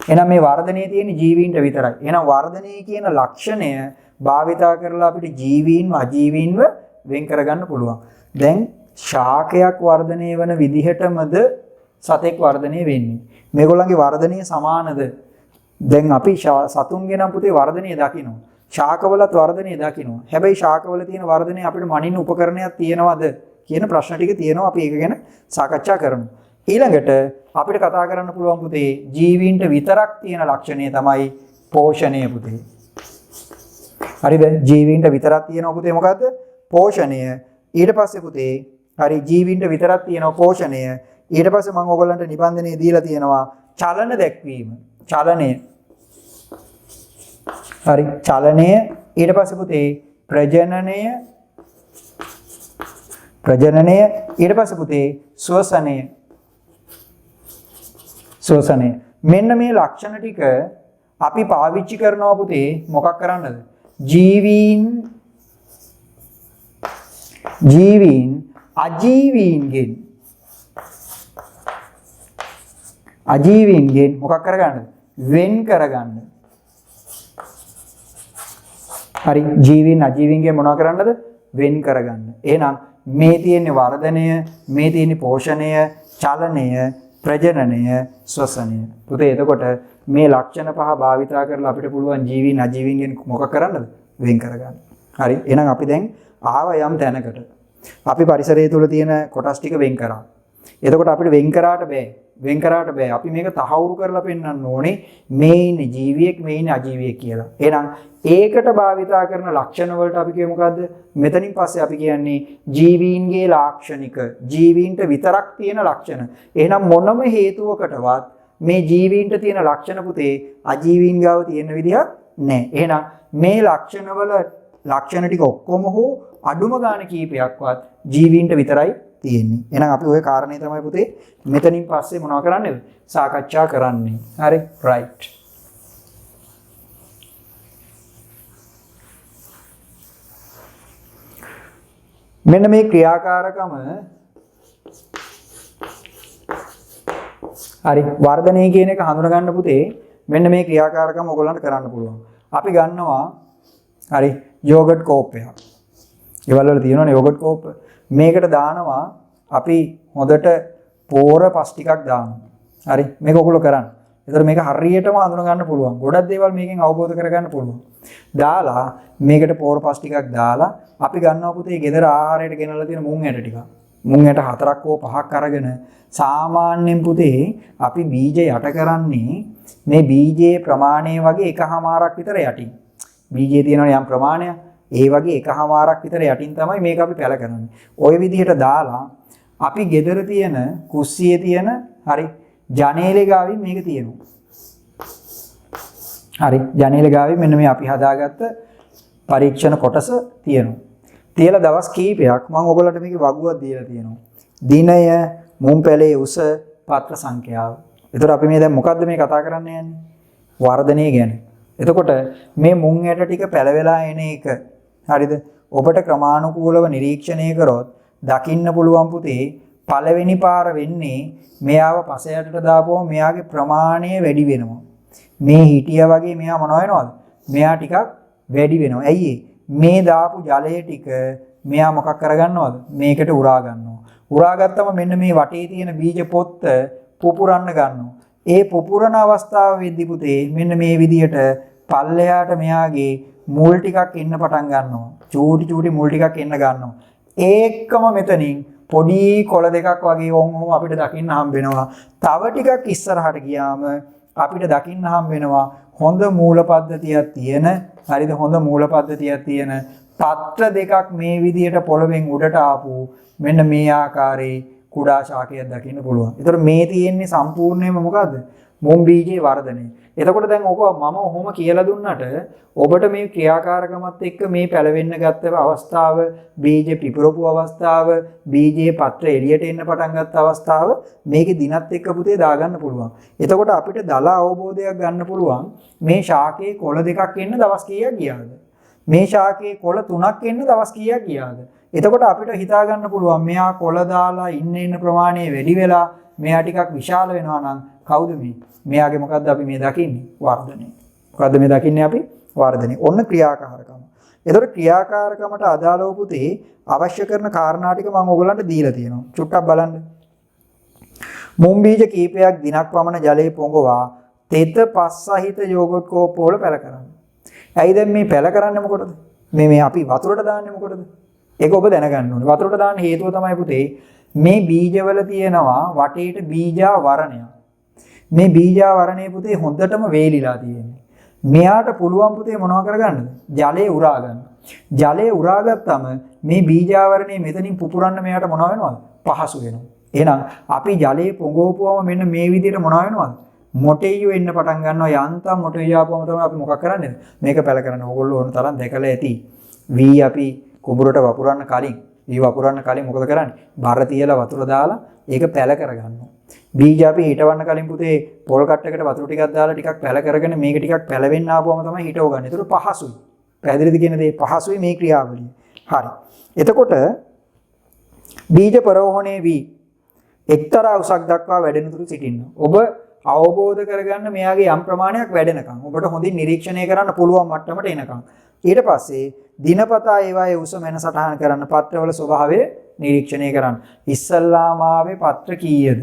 එහෙනම් මේ වර්ධනයේ තියෙන ජීවීන්ට විතරයි. එහෙනම් වර්ධනයේ කියන ලක්ෂණය භාවිතා කරලා අපිට ජීවීන්ව අජීවීන්ව වෙන් කරගන්න පුළුවන්. දැන් ශාකයක් වර්ධනය වෙන විදිහටමද සතෙක් වර්ධනය වෙන්නේ? මේගොල්ලන්ගේ වර්ධනය සමානද? දැන් අපි සතුන්ගේ නම් පුතේ වර්ධනය දකිනවා. ශාකවලත් වර්ධනය දකිනවා. හැබැයි ශාකවල තියෙන වර්ධනය අපිට මනින්න උපකරණයක් තියෙනවද කියන ප්‍රශ්න ටික තියෙනවා. අපි ඒක ගැන සාකච්ඡා කරමු. ඊළඟට අපිට කතා කරන්න පුළුවන් පුතේ ජීවීන්ට විතරක් තියෙන ලක්ෂණය තමයි පෝෂණය පුතේ. හරිද? ජීවීන්ට විතරක් තියෙනවා පුතේ මොකද්ද? පෝෂණය. ඊට පස්සේ පුතේ හරි ජීවීන්ට විතරක් තියෙනවා පෝෂණය. ඊට පස්සේ මම ඔයගොල්ලන්ට නිබන්ධනය දීලා තියෙනවා චලන දැක්වීම. චලනය. හරි චලනය. ඊට පස්සේ පුතේ ප්‍රජනනය. ඊට පස්සේ පුතේ ශ්වසනය. මෙන්න මේ ලක්ෂණ ටික අපි පාවිච්චි කරනවා පුතේ මොකක් කරන්නද? ජීවීන් අජීවීන්ගෙන් මොකක් කරගන්නද? වෙන් කරගන්න. හරි ජීවීන් අජීවීන්ගේ මොනවා කරන්නද? වෙන් කරගන්න. එහෙනම් මේ තියෙන වර්ධනය, මේ තියෙන පෝෂණය, චලනය, ප්‍රජනනය, ශ්වසනය. පුතේ එතකොට මේ ලක්ෂණ පහ භාවිතා කරලා අපිට පුළුවන් ජීවීන් අජීවීන්ගෙන් මොකක් කරන්නද? වෙන් කරගන්න. හරි. එහෙනම් අපි දැන් ආව යම් තැනකට. අපි පරිසරය තුල තියෙන කොටස් ටික වෙන් කරා. එතකොට අපිට වෙන් කරාට බෑ. වෙන් කරාට බෑ. අපි මේක තහවුරු කරලා පෙන්වන්න ඕනේ මේ ඉන්නේ ජීවියෙක්, මේ ඉන්නේ අජීවියෙක් කියලා. එහෙනම් ඒකට භාවිතා කරන ලක්ෂණ වලට අපි කියේ මොකද්ද? මෙතනින් පස්සේ අපි කියන්නේ ජීවීන්ගේ ලාක්ෂණික, ජීවීන්ට විතරක් තියෙන ලක්ෂණ. එහෙනම් මොනම හේතුවකටවත් මේ ජීවීන්ට තියෙන ලක්ෂණ පුතේ අජීවීන් ගාව තියෙන විදිහක් නැහැ. එහෙනම් මේ ලක්ෂණ ටික ඔක්කොම හෝ අඩුම ගාන කීපයක්වත් ජීවීන්ට විතරයි තියෙන්නේ. එහෙනම් අපි ওই කාරණේ තමයි පුතේ මෙතනින් පස්සේ මොනව කරන්නේද? සාකච්ඡා කරන්නේ. හරි රයිට්. මෙන්න මේ ක්‍රියාකාරකම හරි වර්ධනය කියන එක හඳුනා ගන්න පුතේ මෙන්න මේ ක්‍රියාකාරකම ඔයගොල්ලන්ට කරන්න පුළුවන්. අපි ගන්නවා හරි යෝගට් කෝප්පයක්. ඒවල වල තියෙනවනේ යෝගට් කෝප්ප. මේකට දානවා අපි හොඳට පෝර පස් ටිකක් දානවා. හරි මේක ඔයගොල්ලෝ කරන්න. ඒතර මේක හරියටම හඳුනා ගන්න පුළුවන්. ගොඩක් දේවල් මේකෙන් අවබෝධ කරගන්න පුළුවන්. දාලා මේකට පෝර පස් ටිකක් දාලා අපි ගන්නවා පුතේ ගෙදර ආහාරයට ගෙනල්ලා තියෙන මුං ඇට ටික. මුං ඇට 4ක් හෝ 5ක් අරගෙන සාමාන්‍යයෙන් පුතේ අපි බීජ යට කරන්නේ මේ බීජයේ ප්‍රමාණය වගේ එකහමාරක් විතර යටින්. බීජයේ තියෙනවනේ යම් ප්‍රමාණයක්. ඒ වගේ එකහමාරක් විතර යටින් තමයි මේක අපි පැල කරන්නේ. ওই විදිහට දාලා අපි ගෙදර තියෙන කුස්සියේ තියෙන හරි ජනේලේ ගාවින් මේක තියෙනවා. හරි ජනේලේ ගාවින් මෙන්න මේ අපි හදාගත්ත පරීක්ෂණ කොටස තියෙනවා. තියලා දවස් කීපයක් මම ඔයගොල්ලන්ට මේකේ වගුවක් දීලා තියෙනවා. දිනය, මුම් පැලේ උස, පත්‍ර සංඛ්‍යාව. ඒතර අපි මේ දැන් මොකද්ද මේ කතා කරන්න යන්නේ? වර්ධනය ගැන. එතකොට මේ මුං ඇට ටික පැලවෙලා එන එක හරිද? ඔබට ක්‍රමානුකූලව නිරීක්ෂණය කරොත් දකින්න පුළුවන් පුතේ පළවෙනි පාර වෙන්නේ මෙයාව පස යටට දාපුවම මෙයාගේ ප්‍රමාණය වැඩි වෙනවා. මේ හිටියා වගේ මෙයා මොන වෙනවද? මෙයා ටිකක් වැඩි වෙනවා. ඇයි මේ දාපු ජලය ටික මෙයා මොකක් කරගන්නවද? මේකට උරා ගන්නවා. උරා ගත්තම මෙන්න මේ වටේ තියෙන බීජ පොත්ත පුපුරන්න ගන්නවා. ඒ පුපුරන අවස්ථාව වෙද්දී පුතේ මෙන්න මේ විදියට පල්ලෙහාට මෙයාගේ මුල් ටිකක් එන්න පටන් ගන්නවා. චූටි මුල් ටිකක් එන්න ගන්නවා. ඒකම මෙතනින් පොඩි කොළ දෙකක් වගේ වොන් අපිට දකින්න හම්බ වෙනවා. තව ටිකක් ඉස්සරහට ගියාම අපිට දකින්න හම්බ වෙනවා හොඳ මූල පද්ධතියක් තියෙන, හරිද? හොඳ මූල පද්ධතියක් තියෙන පත්‍ර දෙකක් මේ විදියට පොළවෙන් උඩට ආපු මෙන්න මේ ආකාරයේ කුඩා ශාකයක් දකින්න පුළුවන්. ඒතර මේ තියෙන්නේ සම්පූර්ණයෙන්ම මොකද්ද? මුම් බීජේ වර්ධනය. එතකොට දැන් ඔබ මම ඔහොම කියලා දුන්නට ඔබට මේ ක්‍රියාකාරකමත් එක්ක මේ පැලවෙන්න ගත්ත අවස්ථාව, බීජ පිපුරපු අවස්ථාව, බීජයේ පත්‍ර එළියට එන්න පටන් ගත්ත අවස්ථාව මේකේ දිනත් එක්ක පුතේ දාගන්න පුළුවන්. එතකොට අපිට දල අවබෝධයක් ගන්න පුළුවන් මේ ශාකයේ කොළ දෙකක් එන්න දවස් කීයක් ගියාද? මේ ශාකයේ කොළ 3ක් එන්න දවස් කීයක් ගියාද? එතකොට අපිට හිතා ගන්න පුළුවන් මෙයා කොළ දාලා ඉන්න ප්‍රමාණය වැඩි වෙලා මෙයා ටිකක් විශාල වෙනවා නම් කවුද මේ? මෙයාගේ මොකද්ද අපි මේ දකින්නේ? වර්ධනය. මොකද්ද මේ දකින්නේ අපි? වර්ධනය. ඔන්න ක්‍රියාකාරකම. ඒතකොට ක්‍රියාකාරකමට අදාළව පුතේ අවශ්‍ය කරන කාරණා ටික මම ඔයගලන්ට දීලා තියෙනවා. චුට්ටක් බලන්න. මුම් බීජ කීපයක් දිනක් පමණ ජලයේ පොඟවා තෙත පස් සහිත යෝගට් කෝප්ප වල පැල කරන්න. ඇයි දැන් මේ පැල කරන්නේ මොකටද? මේ අපි වතුරට දාන්නේ මොකටද? ඒක ඔබ දැනගන්න ඕනේ. වතුරට දාන්න හේතුව තමයි පුතේ මේ බීජවල තියෙනවා වටේට බීජාවරණයක්. මේ බීජාවරණය පුතේ හොඳටම වේලිලා තියෙන්නේ. මෙයාට පුළුවන් පුතේ මොනව කරගන්නද? ජලය උරා ගන්න. ජලය උරා ගත්තම මේ බීජාවරණය මෙතනින් පුපුරන්න මෙයාට මොනව වෙනවද? පහසු වෙනවා. එහෙනම් අපි ජලයේ පොඟවපුවම මෙන්න මේ විදිහට මොනව වෙනවද? මොටෙයියෝ එන්න පටන් ගන්නවා. යන්තම් මොටෙයියෝ ආපුවම තමයි අපි මොකක් කරන්නේ? මේක පැල කරන්නේ. ඕගොල්ලෝ ඕන තරම් දැකලා ඇති. වී අපි කුඹුරට වපුරන්න කලින් මොකද කරන්නේ? බර තියලා වතුර දාලා ඒක පැල කරගන්නවා. බීජ අපි හිටවන්න කලින් පුතේ පොල් කට්ටකට වතුර ටිකක් දාලා ටිකක් පැල කරගෙන මේක ටිකක් පැලවෙන්න ආපුවම තමයි හිටව ගන්න. ඒතර පහසුයි. පැහැදිලිද කියන දේ? පහසුයි මේ ක්‍රියාවලිය. හරි. එතකොට බීජ පරෝහණේ වී එක්තරා උසක් දක්වා වැඩෙන තුරු සිටින්න. ඔබ අවබෝධ කරගන්න මෙයාගේ යම් ප්‍රමාණයක් වැඩෙනකම් ඔබට හොඳින් නිරීක්ෂණය කරන්න පුළුවන් මට්ටමට එනකම්. ඊට පස්සේ දිනපතා ඒවායේ උස මෙන සටහන් කරන්න පත්‍රවල ස්වභාවය නිරීක්ෂණය කරන්න. ඉස්සල්ලාම ආවේ පත්‍ර කීයද?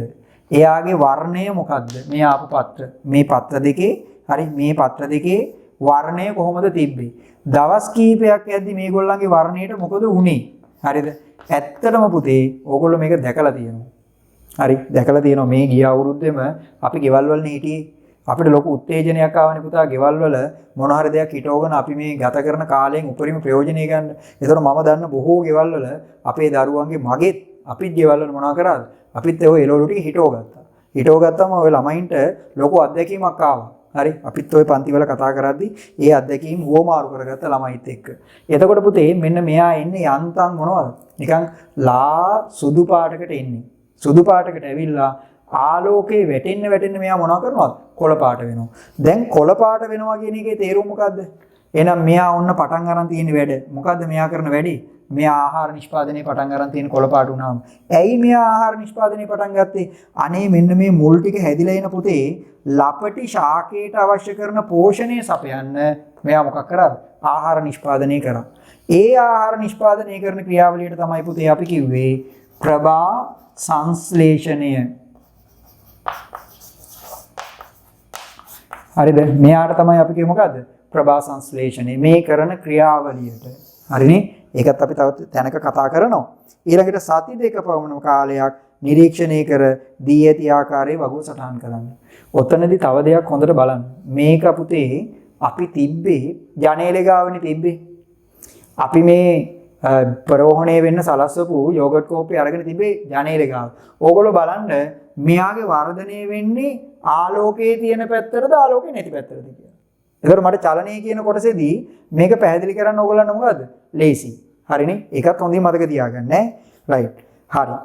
එයාගේ වර්ණය මොකද්ද? මේ ආපු පත්‍ර. මේ පත්‍ර දෙකේ හරි මේ පත්‍ර දෙකේ වර්ණය කොහොමද තිබ්බේ? දවස් කීපයක් යද්දි මේගොල්ලන්ගේ වර්ණයට මොකද වුනේ? හරිද? ඇත්තටම පුතේ ඕගොල්ලෝ මේක දැකලා තියෙනවා. හරි දැකලා තියෙනවා මේ ගිය අවුරුද්දෙම අපි ගෙවල් වල හිටියේ අපිට ලොකු උත්තේජනයක් ආවනේ පුතා ගෙවල් වල මොන හරි දෙයක් හිටවගෙන අපි මේ ගත කරන කාලයෙන් උපරිම ප්‍රයෝජනය ගන්න. ඒතර මම දන්න බොහෝ ගෙවල් වල අපේ දරුවන්ගේ මගෙත් අපිත් ගෙවල් වල මොනවා කරාද? අපිත් ඔය එළවලු ටික හිටව ගත්තා. හිටව ගත්තම ඔය ළමයින්ට ලොකු අත්දැකීමක් ආවා. හරි අපිත් ඔය පන්ති වල කතා කරද්දි ඒ අත්දැකීම් හුවමාරු කරගත්ත ළමයිත් එක්ක. එතකොට පුතේ මෙන්න මෙයා එන්නේ යන්තම් මොනවද? නිකන් ලා සුදු පාටකට එන්නේ. සුදු පාටකට ඇවිල්ලා ආලෝකේ වැටෙන්න මෙයා මොනවා කරනවද? කොළ පාට වෙනවා. දැන් කොළ පාට වෙනවා කියන එකේ තේරුම මොකද්ද? එහෙනම් මෙයා ඔන්න පටන් ගන්න තියෙන වැඩ. මොකද්ද මෙයා කරන වැඩේ? මෙයා ආහාර නිෂ්පාදනයේ පටන් ගන්න තියෙන කොළ පාට වුණාම. ඇයි මෙයා ආහාර නිෂ්පාදනයේ පටන් ගත්තේ? අනේ මෙන්න මේ මුල් ටික හැදිලා එන පුතේ ලපටි ශාකයට අවශ්‍ය කරන පෝෂණය සපයන්න මෙයා මොකක් කරාද? ආහාර නිෂ්පාදනය කරා. ඒ ආහාර නිෂ්පාදනය කරන ක්‍රියාවලියට තමයි පුතේ අපි කිව්වේ ප්‍රභා සංශ්ලේෂණය. හරිද? මෙයාට තමයි අපි කිව්වේ මොකද්ද? ප්‍රභා සංශ්ලේෂණය. මේ කරන ක්‍රියාවලියට. හරිනේ? ඒකත් අපි තව තැනක කතා කරනවා. ඊළඟට සති දෙක පමණ කාලයක් නිරීක්ෂණය කර දී ඇති ආකාරයේ වගුව සටහන් කරන්න. ඔතනදී තව දෙයක් හොඳට බලන්න. මේක පුතේ අපි තිබ්බේ ජනේලේ ගාවනේ තිබ්බේ. අපි මේ ප්‍රෝහණය වෙන්න සලස්වපු යෝගට් කෝප්පේ අරගෙන තිබේ ජනේලේ ගාව. ඕගොල්ලෝ බලන්න මෙයාගේ වර්ධනය වෙන්නේ ආලෝකයේ තියෙන පැත්තටද ආලෝකේ නැති පැත්තටද කියලා. ඒකට මට චලනය කියන කොටසේදී මේක පැහැදිලි කරන්න ඕගොල්ලන්ට මොකද්ද? ලේසි. හරිනේ? ඒකත් හොඳින් මතක තියාගන්න ඈ. රයිට්. හරි.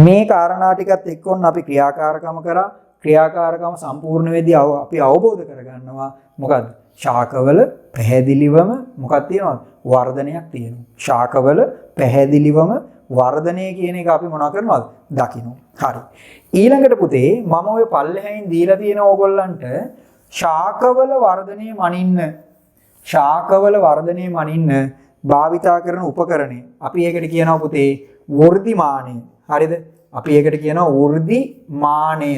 මේ කාරණා ටිකත් එක්ක ඔන්න අපි ක්‍රියාකාරකම කරා. ක්‍රියාකාරකම සම්පූර්ණ වෙදී අපි අවබෝධ කරගන්නවා මොකද්ද? ශාකවල පැහැදිලිවම මොකක්ද තියෙනවද? වර්ධනයක් තියෙනවා. ශාකවල පැහැදිලිවම වර්ධනය කියන එක අපි මොනවා කරනවද? දකිනවා. හරි. ඊළඟට පුතේ මම ඔය පල්ලෙහැයින් දීලා තියෙන ඕගොල්ලන්ට ශාකවල වර්ධනය මනින්න භාවිතා කරන උපකරණය. අපි ඒකට කියනවා පුතේ වෘද්ධිමානය. හරිද? අපි ඒකට කියනවා වෘද්ධිමානය.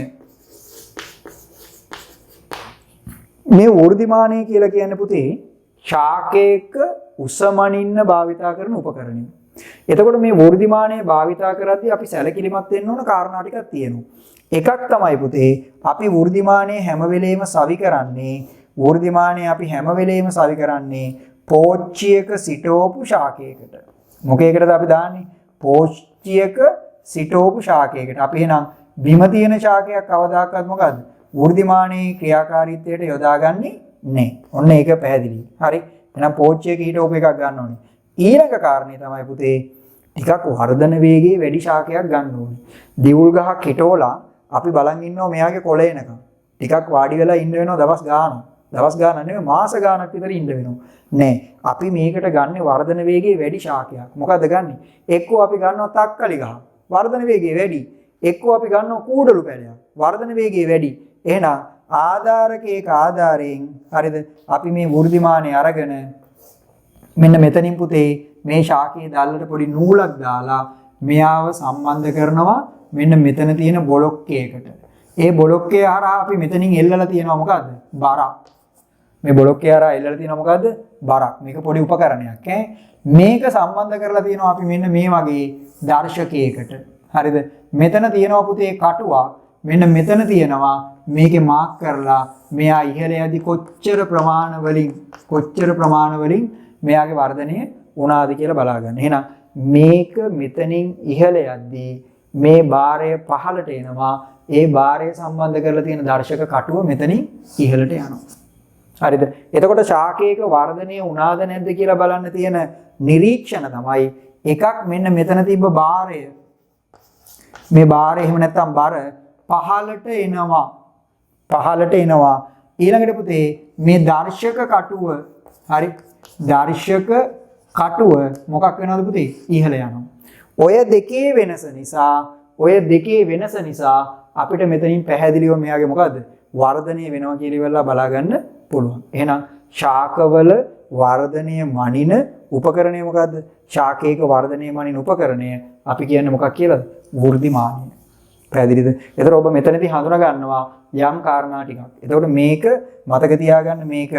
මේ වෘද්ධිමානය කියලා කියන්නේ පුතේ ශාකයක උසමනින්න භාවිතා කරන උපකරණය. එතකොට මේ වෘද්ධිමානය භාවිතා කරද්දී අපි සැලකිලිමත් වෙන්න ඕන කාරණා ටිකක් තියෙනවා. එකක් තමයි පුතේ අපි වෘද්ධිමානය හැම වෙලේම සවි කරන්නේ පෝච්චියක සිටවපු ශාකයකට. මොකේකටද අපි දාන්නේ? පෝච්චියක සිටවපු ශාකයකට. අපි එහෙනම් බිම තියෙන ශාකයක් කවදාකවත් මොකද්ද? වෘද්ධිමානයේ ක්‍රියාකාරීත්වයට යොදාගන්නේ නැහැ. ඔන්න ඒක පැහැදිලි. හරි. එහෙනම් පෝච්චියක හිටවපු එකක් ගන්න ඕනේ. ඊළඟ කාරණේ තමයි පුතේ ටිකක් වර්ධන වේගයේ වැඩි ශාකයක් ගන්න ඕනේ. දිවුල් ගහක් හිටවලා අපි බලන් ඉන්නවා මෙයාගේ කොළ එනකම්. ටිකක් වාඩි වෙලා ඉන්න වෙනවා දවස් ගාණක්. දවස් ගාණක් නෙමෙයි මාස ගාණක් විතර ඉන්න වෙනවා. නෑ. අපි මේකට ගන්න වර්ධන වේගයේ වැඩි ශාකයක්. මොකද්ද ගන්නෙ? එක්කෝ අපි ගන්නවා තක්කලි ගහ. වර්ධන වේගය වැඩි. එක්කෝ අපි ගන්නවා කූඩලු පැලයක්. වර්ධන වේගය වැඩි. එහෙනම් ආධාරකයක ආධාරයෙන් හරිද? අපි මේ වෘද්ධිමානය අරගෙන මෙන්න මෙතනින් පුතේ මේ ශාකයේ දැල්ලට පොඩි නූලක් දාලා මෙයාව සම්බන්ධ කරනවා මෙන්න මෙතන තියෙන බොලොක්කයකට. ඒ බොලොක්කය හරහා අපි මෙතනින් එල්ලලා තියෙනවා මොකද්ද? බරක්. මේ බොලොක්කය හරහා එල්ලලා තියෙනවා මොකද්ද? බරක්. මේක පොඩි උපකරණයක් ඈ. මේක සම්බන්ධ කරලා තියෙනවා අපි මෙන්න මේ වගේ දර්ශකයකට. හරිද? මෙතන තියෙනවා පුතේ කටුවක්. මෙන්න මෙතන තියෙනවා මේකේ මාක් කරලා මෙයා ඉහළ යදි කොච්චර ප්‍රමාණ වලින් මෙයාගේ වර්ධනය වුණාද කියලා බලා ගන්න. එහෙනම් මේක මෙතනින් ඉහළ යද්දී මේ බාරය පහළට එනවා. ඒ බාරය සම්බන්ධ කරලා තියෙන දර්ශක කටුව මෙතනින් ඉහළට යනවා. හරිද? එතකොට ශාකයක වර්ධනය වුණාද නැද්ද කියලා බලන්න තියෙන නිරීක්ෂණ තමයි එකක් මෙන්න මෙතන තිබ්බ බාරය. මේ බාරය එහෙම නැත්නම් බර පහළට එනවා. ඊළඟට පුතේ මේ දර්ශක කටුව හරි දර්ශක කටුව මොකක් වෙනවද පුතේ? ඉහළ යනවා. ඔය දෙකේ වෙනස නිසා අපිට මෙතනින් පැහැදිලිව මෙයාගේ මොකද්ද? වර්ධනය වෙනවා කියලා ඉවරලා බලා ගන්න පුළුවන්. එහෙනම් ශාකවල වර්ධනය මනින උපකරණය මොකද්ද? ශාකයක වර්ධනය මනින උපකරණය අපි කියන්නේ මොකක් කියලාද? වෘද්ධිමානය. පැහැදිලිද? එතකොට ඔබ මෙතනදී හඳුනා ගන්නවා යම් කාරණා ටිකක්. එතකොට මේක මතක තියාගන්න මේක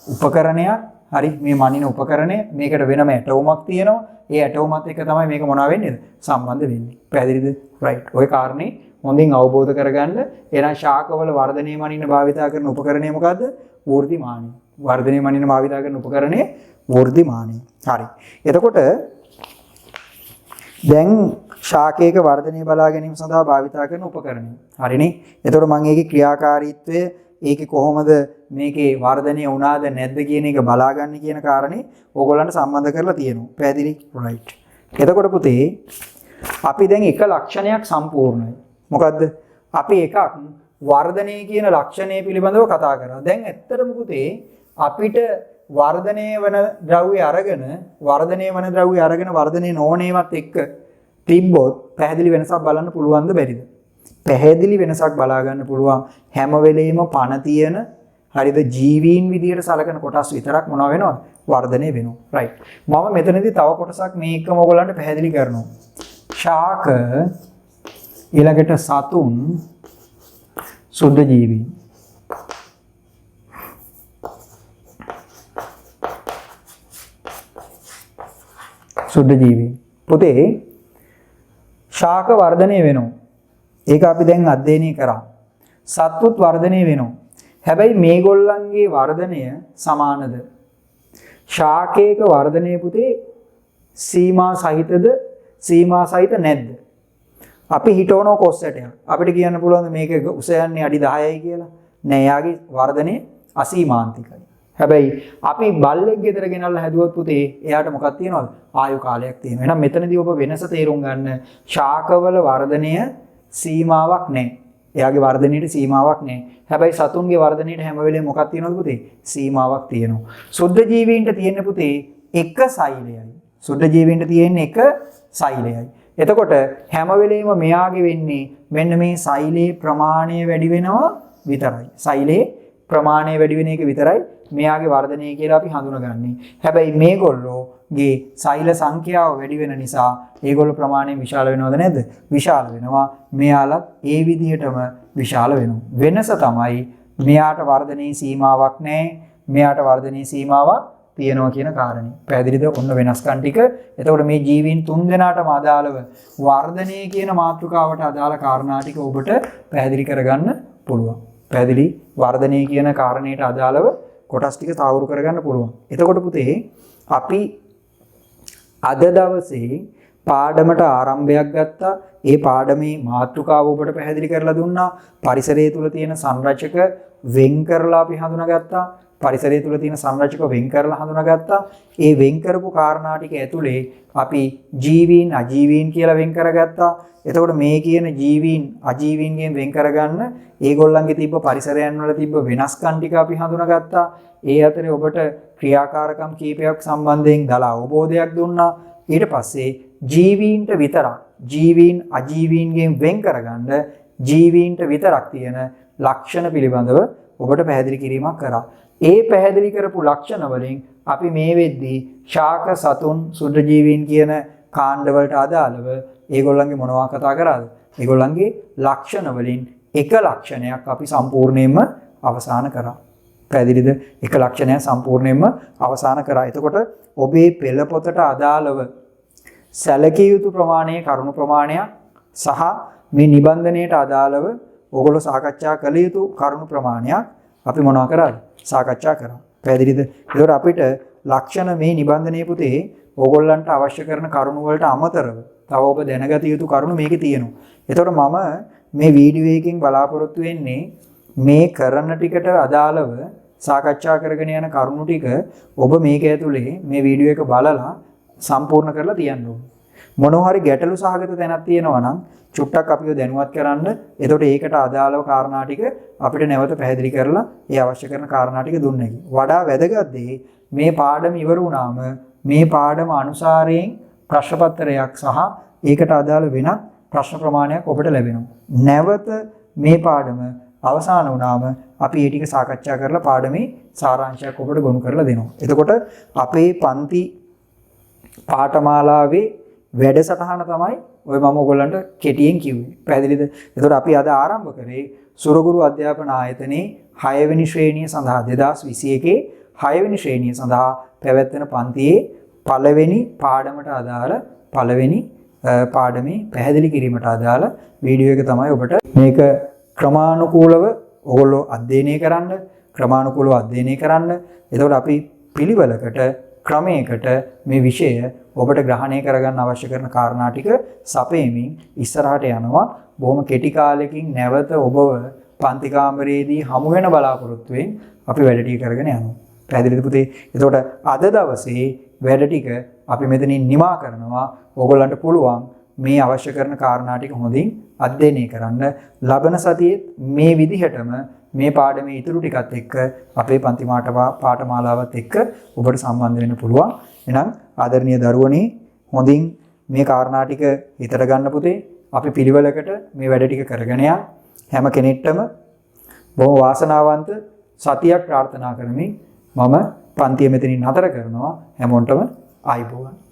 උපකරණයක්. හරි මේ මනින උපකරණය මේකට වෙනම ඇටෝමක් තියෙනවා. ඒ ඇටෝමත් එක්ක තමයි මේක මොනවා වෙන්නේ? සම්බන්ධ වෙන්නේ. පැහැදිලිද? රයිට්. ওই කාරණේ හොඳින් අවබෝධ කරගන්න. එහෙනම් ශාකවල වර්ධනය මනින භාවිතා කරන උපකරණය මොකද්ද? වෘද්ධිමානය. වර්ධනය මනින භාවිතා කරන උපකරණය වෘද්ධිමානය. හරි. එතකොට දැන් ශාකයක වර්ධනය බලා ගැනීම සඳහා භාවිතා කරන උපකරණය. හරිනේ. එතකොට මම ඒකේ ක්‍රියාකාරීත්වය ඒකේ කොහොමද මේකේ වර්ධනය වුණාද නැද්ද කියන එක බලාගන්න කියන කාරණේ ඕගොල්ලන්ට සම්බන්ධ කරලා තියෙනවා. පැහැදිලි? රයිට්. එතකොට පුතේ අපි දැන් එක ලක්ෂණයක් සම්පූර්ණයි. මොකද්ද? අපි එකක් වර්ධනය කියන ලක්ෂණය පිළිබඳව කතා කරා. දැන් ඇත්තටම පුතේ අපිට වර්ධනය වන ද්‍රව්‍ය අරගෙන වර්ධනය නොවනේවත් එක්ක තිබ්බොත් පැහැදිලි වෙනසක් බලන්න පුළුවන්ද බැරිද? පැහැදිලි වෙනසක් බලා ගන්න පුළුවන්. හැම වෙලෙම පණ තියෙන හරිද ජීවීන් විදියට සලකන කොටස් විතරක් මොනවා වෙනවද? වර්ධනය වෙනවා. රයිට්. මම මෙතනදී තව කොටසක් මේකම ඔයගොල්ලන්ට පැහැදිලි කරනවා. ශාක ඊළඟට සතුන් සුද්ධ ජීවීන්. සුද්ධ ජීවීන්. පුතේ ශාක වර්ධනය වෙනවා. ඒක අපි දැන් අධ්‍යයනය කරා. සත්තුත් වර්ධනය වෙනවා. හැබැයි මේගොල්ලන්ගේ වර්ධනය සමානද? ශාකයක වර්ධනය පුතේ සීමා සහිතද සීමා සහිත නැද්ද? අපි හිතවනවා කොස්සටයක්. අපිට කියන්න පුළුවන් මේක උස යන්නේ අඩි 10යි කියලා. නෑ යාගේ වර්ධනය අසීමාන්තිකයි. හැබැයි අපි බල්ලෙක් ගෙදර ගෙනල්ලා හැදුවොත් පුතේ එයාට මොකක් තියෙනවද? ආයු කාලයක් තියෙනවා. එහෙනම් මෙතනදී ඔබ වෙනස තේරුම් ගන්න. ශාකවල වර්ධනය සීමාවක් නැහැ. එයාගේ වර්ධනයට සීමාවක් නැහැ. හැබැයි සතුන්ගේ වර්ධනයට හැම වෙලේම මොකක් තියෙනවද පුතේ? සීමාවක් තියෙනවා. සුද්ධ ජීවීන්ට තියෙන පුතේ එක සෛලයයි. සුද්ධ ජීවීන්ට තියෙන එක සෛලයයි. එතකොට හැම වෙලේම මෙයාගේ වෙන්නේ මෙන්න මේ සෛලේ ප්‍රමාණය වැඩි වෙනවා විතරයි. සෛලේ ප්‍රමාණය වැඩි වෙන එක විතරයි මෙයාගේ වර්ධනය කියලා අපි හඳුනගන්නේ. හැබැයි මේගොල්ලෝගේ සෛල සංඛ්‍යාව වැඩි වෙන නිසා ඒගොල්ලෝ ප්‍රමාණයෙන් විශාල වෙනවද නැද්ද? විශාල වෙනවා. මෙයාලත් ඒ විදිහටම විශාල වෙනවා. වෙනස තමයි මෙයාට වර්ධනයේ සීමාවක් නැහැ. මෙයාට වර්ධනයේ සීමාවක් තියෙනවා කියන කාරණේ. පැහැදිලිද? ඔන්න වෙනස්කම් ටික. එතකොට මේ ජීවීන් තුන් දෙනාටම අදාළව වර්ධනය කියන මාතෘකාවට අදාළ කාරණා ටික ඔබට පැහැදිලි කරගන්න පුළුවන්. පැහැදිලි? වර්ධනය කියන කාරණේට අදාළව කොටස් ටික සාවුරු කරගන්න පුළුවන්. එතකොට පුතේ අපි අද දවසේ පාඩමට ආරම්භයක් ගත්තා. ඒ පාඩමේ මාතෘකාව ඔබට පැහැදිලි කරලා දුන්නා. පරිසරය තුල තියෙන සංරචක වෙන් කරලා අපි හඳුනාගත්තා. පරිසරය තුල තියෙන සංරචක වෙන් කරලා හඳුනාගත්තා. ඒ වෙන් කරපු කාරණා ටික ඇතුලේ අපි ජීවීන් අජීවීන් කියලා වෙන් කරගත්තා. එතකොට මේ කියන ජීවීන් අජීවීන්ගෙන් වෙන් කරගන්න ඒගොල්ලන්ගේ තිබ්බ පරිසරයන් වල තිබ්බ වෙනස්කම් ටික අපි හඳුනාගත්තා. ඒ අතරේ ඔබට ක්‍රියාකාරකම් කීපයක් සම්බන්ධයෙන් දල අවබෝධයක් දුන්නා. ඊට පස්සේ ජීවීන්ට විතරක් ජීවීන් අජීවීන්ගෙන් වෙන් කරගන්න ජීවීන්ට විතරක් තියෙන ලක්ෂණ පිළිබඳව ඔබට පැහැදිලි කිරීමක් කරා. ඒ පැහැදිලි කරපු ලක්ෂණ වලින් අපි මේ වෙද්දී ශාක සතුන් සුද්ධ ජීවීන් කියන කාණ්ඩ වලට අදාළව ඒගොල්ලන්ගේ මොනවා කතා කරාද? ඒගොල්ලන්ගේ ලක්ෂණ වලින් එක ලක්ෂණයක් අපි සම්පූර්ණයෙන්ම අවසන් කරා. පැහැදිලිද? එක ලක්ෂණයක් සම්පූර්ණයෙන්ම අවසන් කරා. එතකොට ඔබේ පෙළ පොතට අදාළව සැලකිය යුතු ප්‍රමාණයේ කරුණු ප්‍රමාණයක් සහ මේ නිබන්ධනයට අදාළව ඔයගොල්ලෝ සාකච්ඡා කළ යුතු කරුණු ප්‍රමාණයක් අපි මොනවා කරාද? සාකච්ඡා කරා. පැහැදිලිද? ඒතකොට අපිට ලක්ෂණ මේ නිබන්ධනයේ පුතේ ඕගොල්ලන්ට අවශ්‍ය කරන කරුණු වලට අමතරව තව ඔබ දැනගත යුතු කරුණු මේකේ තියෙනවා. ඒතකොට මම මේ වීඩියෝ එකකින් බලාපොරොත්තු වෙන්නේ මේ කරන ටිකට අදාළව සාකච්ඡා කරගෙන යන කරුණු ටික ඔබ මේක ඇතුලේ මේ වීඩියෝ එක බලලා සම්පූර්ණ කරලා තියන්න ඕනේ. මොනවා හරි ගැටලු සහගත තැනක් තියෙනවා නම් චුට්ටක් අපිව දැනුවත් කරන්න. එතකොට ඒකට අදාළව කාරණා ටික අපිට නැවත පැහැදිලි කරලා ඒ අවශ්‍ය කරන කාරණා ටික දුන්නේ. වඩා වැදගත් දේ මේ පාඩම ඉවර වුණාම මේ පාඩම අනුසාරයෙන් ප්‍රශ්න පත්‍රයක් සහ ඒකට අදාළ වෙනත් ප්‍රශ්න ප්‍රමාණයක් ඔබට ලැබෙනවා. නැවත මේ පාඩම අවසාන වුණාම අපි ඒ ටික සාකච්ඡා කරලා පාඩමේ සාරාංශයක් ඔබට ගොනු කරලා දෙනවා. එතකොට අපේ පන්ති පාඨමාලාවේ වැඩසටහන තමයි ඔය මම ඔයගොල්ලන්ට කෙටියෙන් කිව්වේ. පැහැදිලිද? එතකොට අපි අද ආරම්භ කරේ සුරගුරු අධ්‍යාපන ආයතනයේ 6 වෙනි ශ්‍රේණිය සඳහා 2021 6 වෙනි ශ්‍රේණිය සඳහා පැවැත්වෙන පන්තියේ පළවෙනි පාඩමට අදාළ පළවෙනි පාඩමේ පැහැදිලි කිරීමට අදාළ වීඩියෝ එක තමයි ඔබට මේක ක්‍රමානුකූලව ඔයගොල්ලෝ අධ්‍යයනය කරන්න ක්‍රමානුකූලව අධ්‍යයනය කරන්න. එතකොට අපි පිළිවෙලකට ක්‍රමයකට මේ විෂය ඔබට ග්‍රහණය කරගන්න අවශ්‍ය කරන කාරණා ටික සපයමින් ඉස්සරහට යනවා. බොහොම කෙටි කාලෙකින් නැවත ඔබව පන්ති කාමරයේදී හමු වෙන බලාපොරොත්තුවෙන් අපි වැඩ ටික කරගෙන යනවා. පැහැදිලිද පුතේ? එතකොට අද දවසේ වැඩ ටික අපි මෙතනින් නිමා කරනවා. ඕගොල්ලන්ට පුළුවන් මේ අවශ්‍ය කරන කාරණා ටික හොඳින් අධ්‍යයනය කරන්න. ලබන සතියේ මේ විදිහටම මේ පාඩමේ ඉතුරු ටිකත් එක්ක අපේ පන්ති පාඨමාලාවත් එක්ක ඔබට සම්බන්ධ වෙන්න පුළුවන්. එහෙනම් ආදරණීය දරුවනේ හොඳින් මේ කාරණා ටික හිතට ගන්න පුතේ. අපි පිළිවෙලකට මේ වැඩ ටික කරගෙන යන්න. හැම කෙනෙක්ටම බොහොම වාසනාවන්ත සතියක් ප්‍රාර්ථනා කරමින් මම පන්තිය මෙතනින් නතර කරනවා. හැමෝටම ආයුබෝවන්.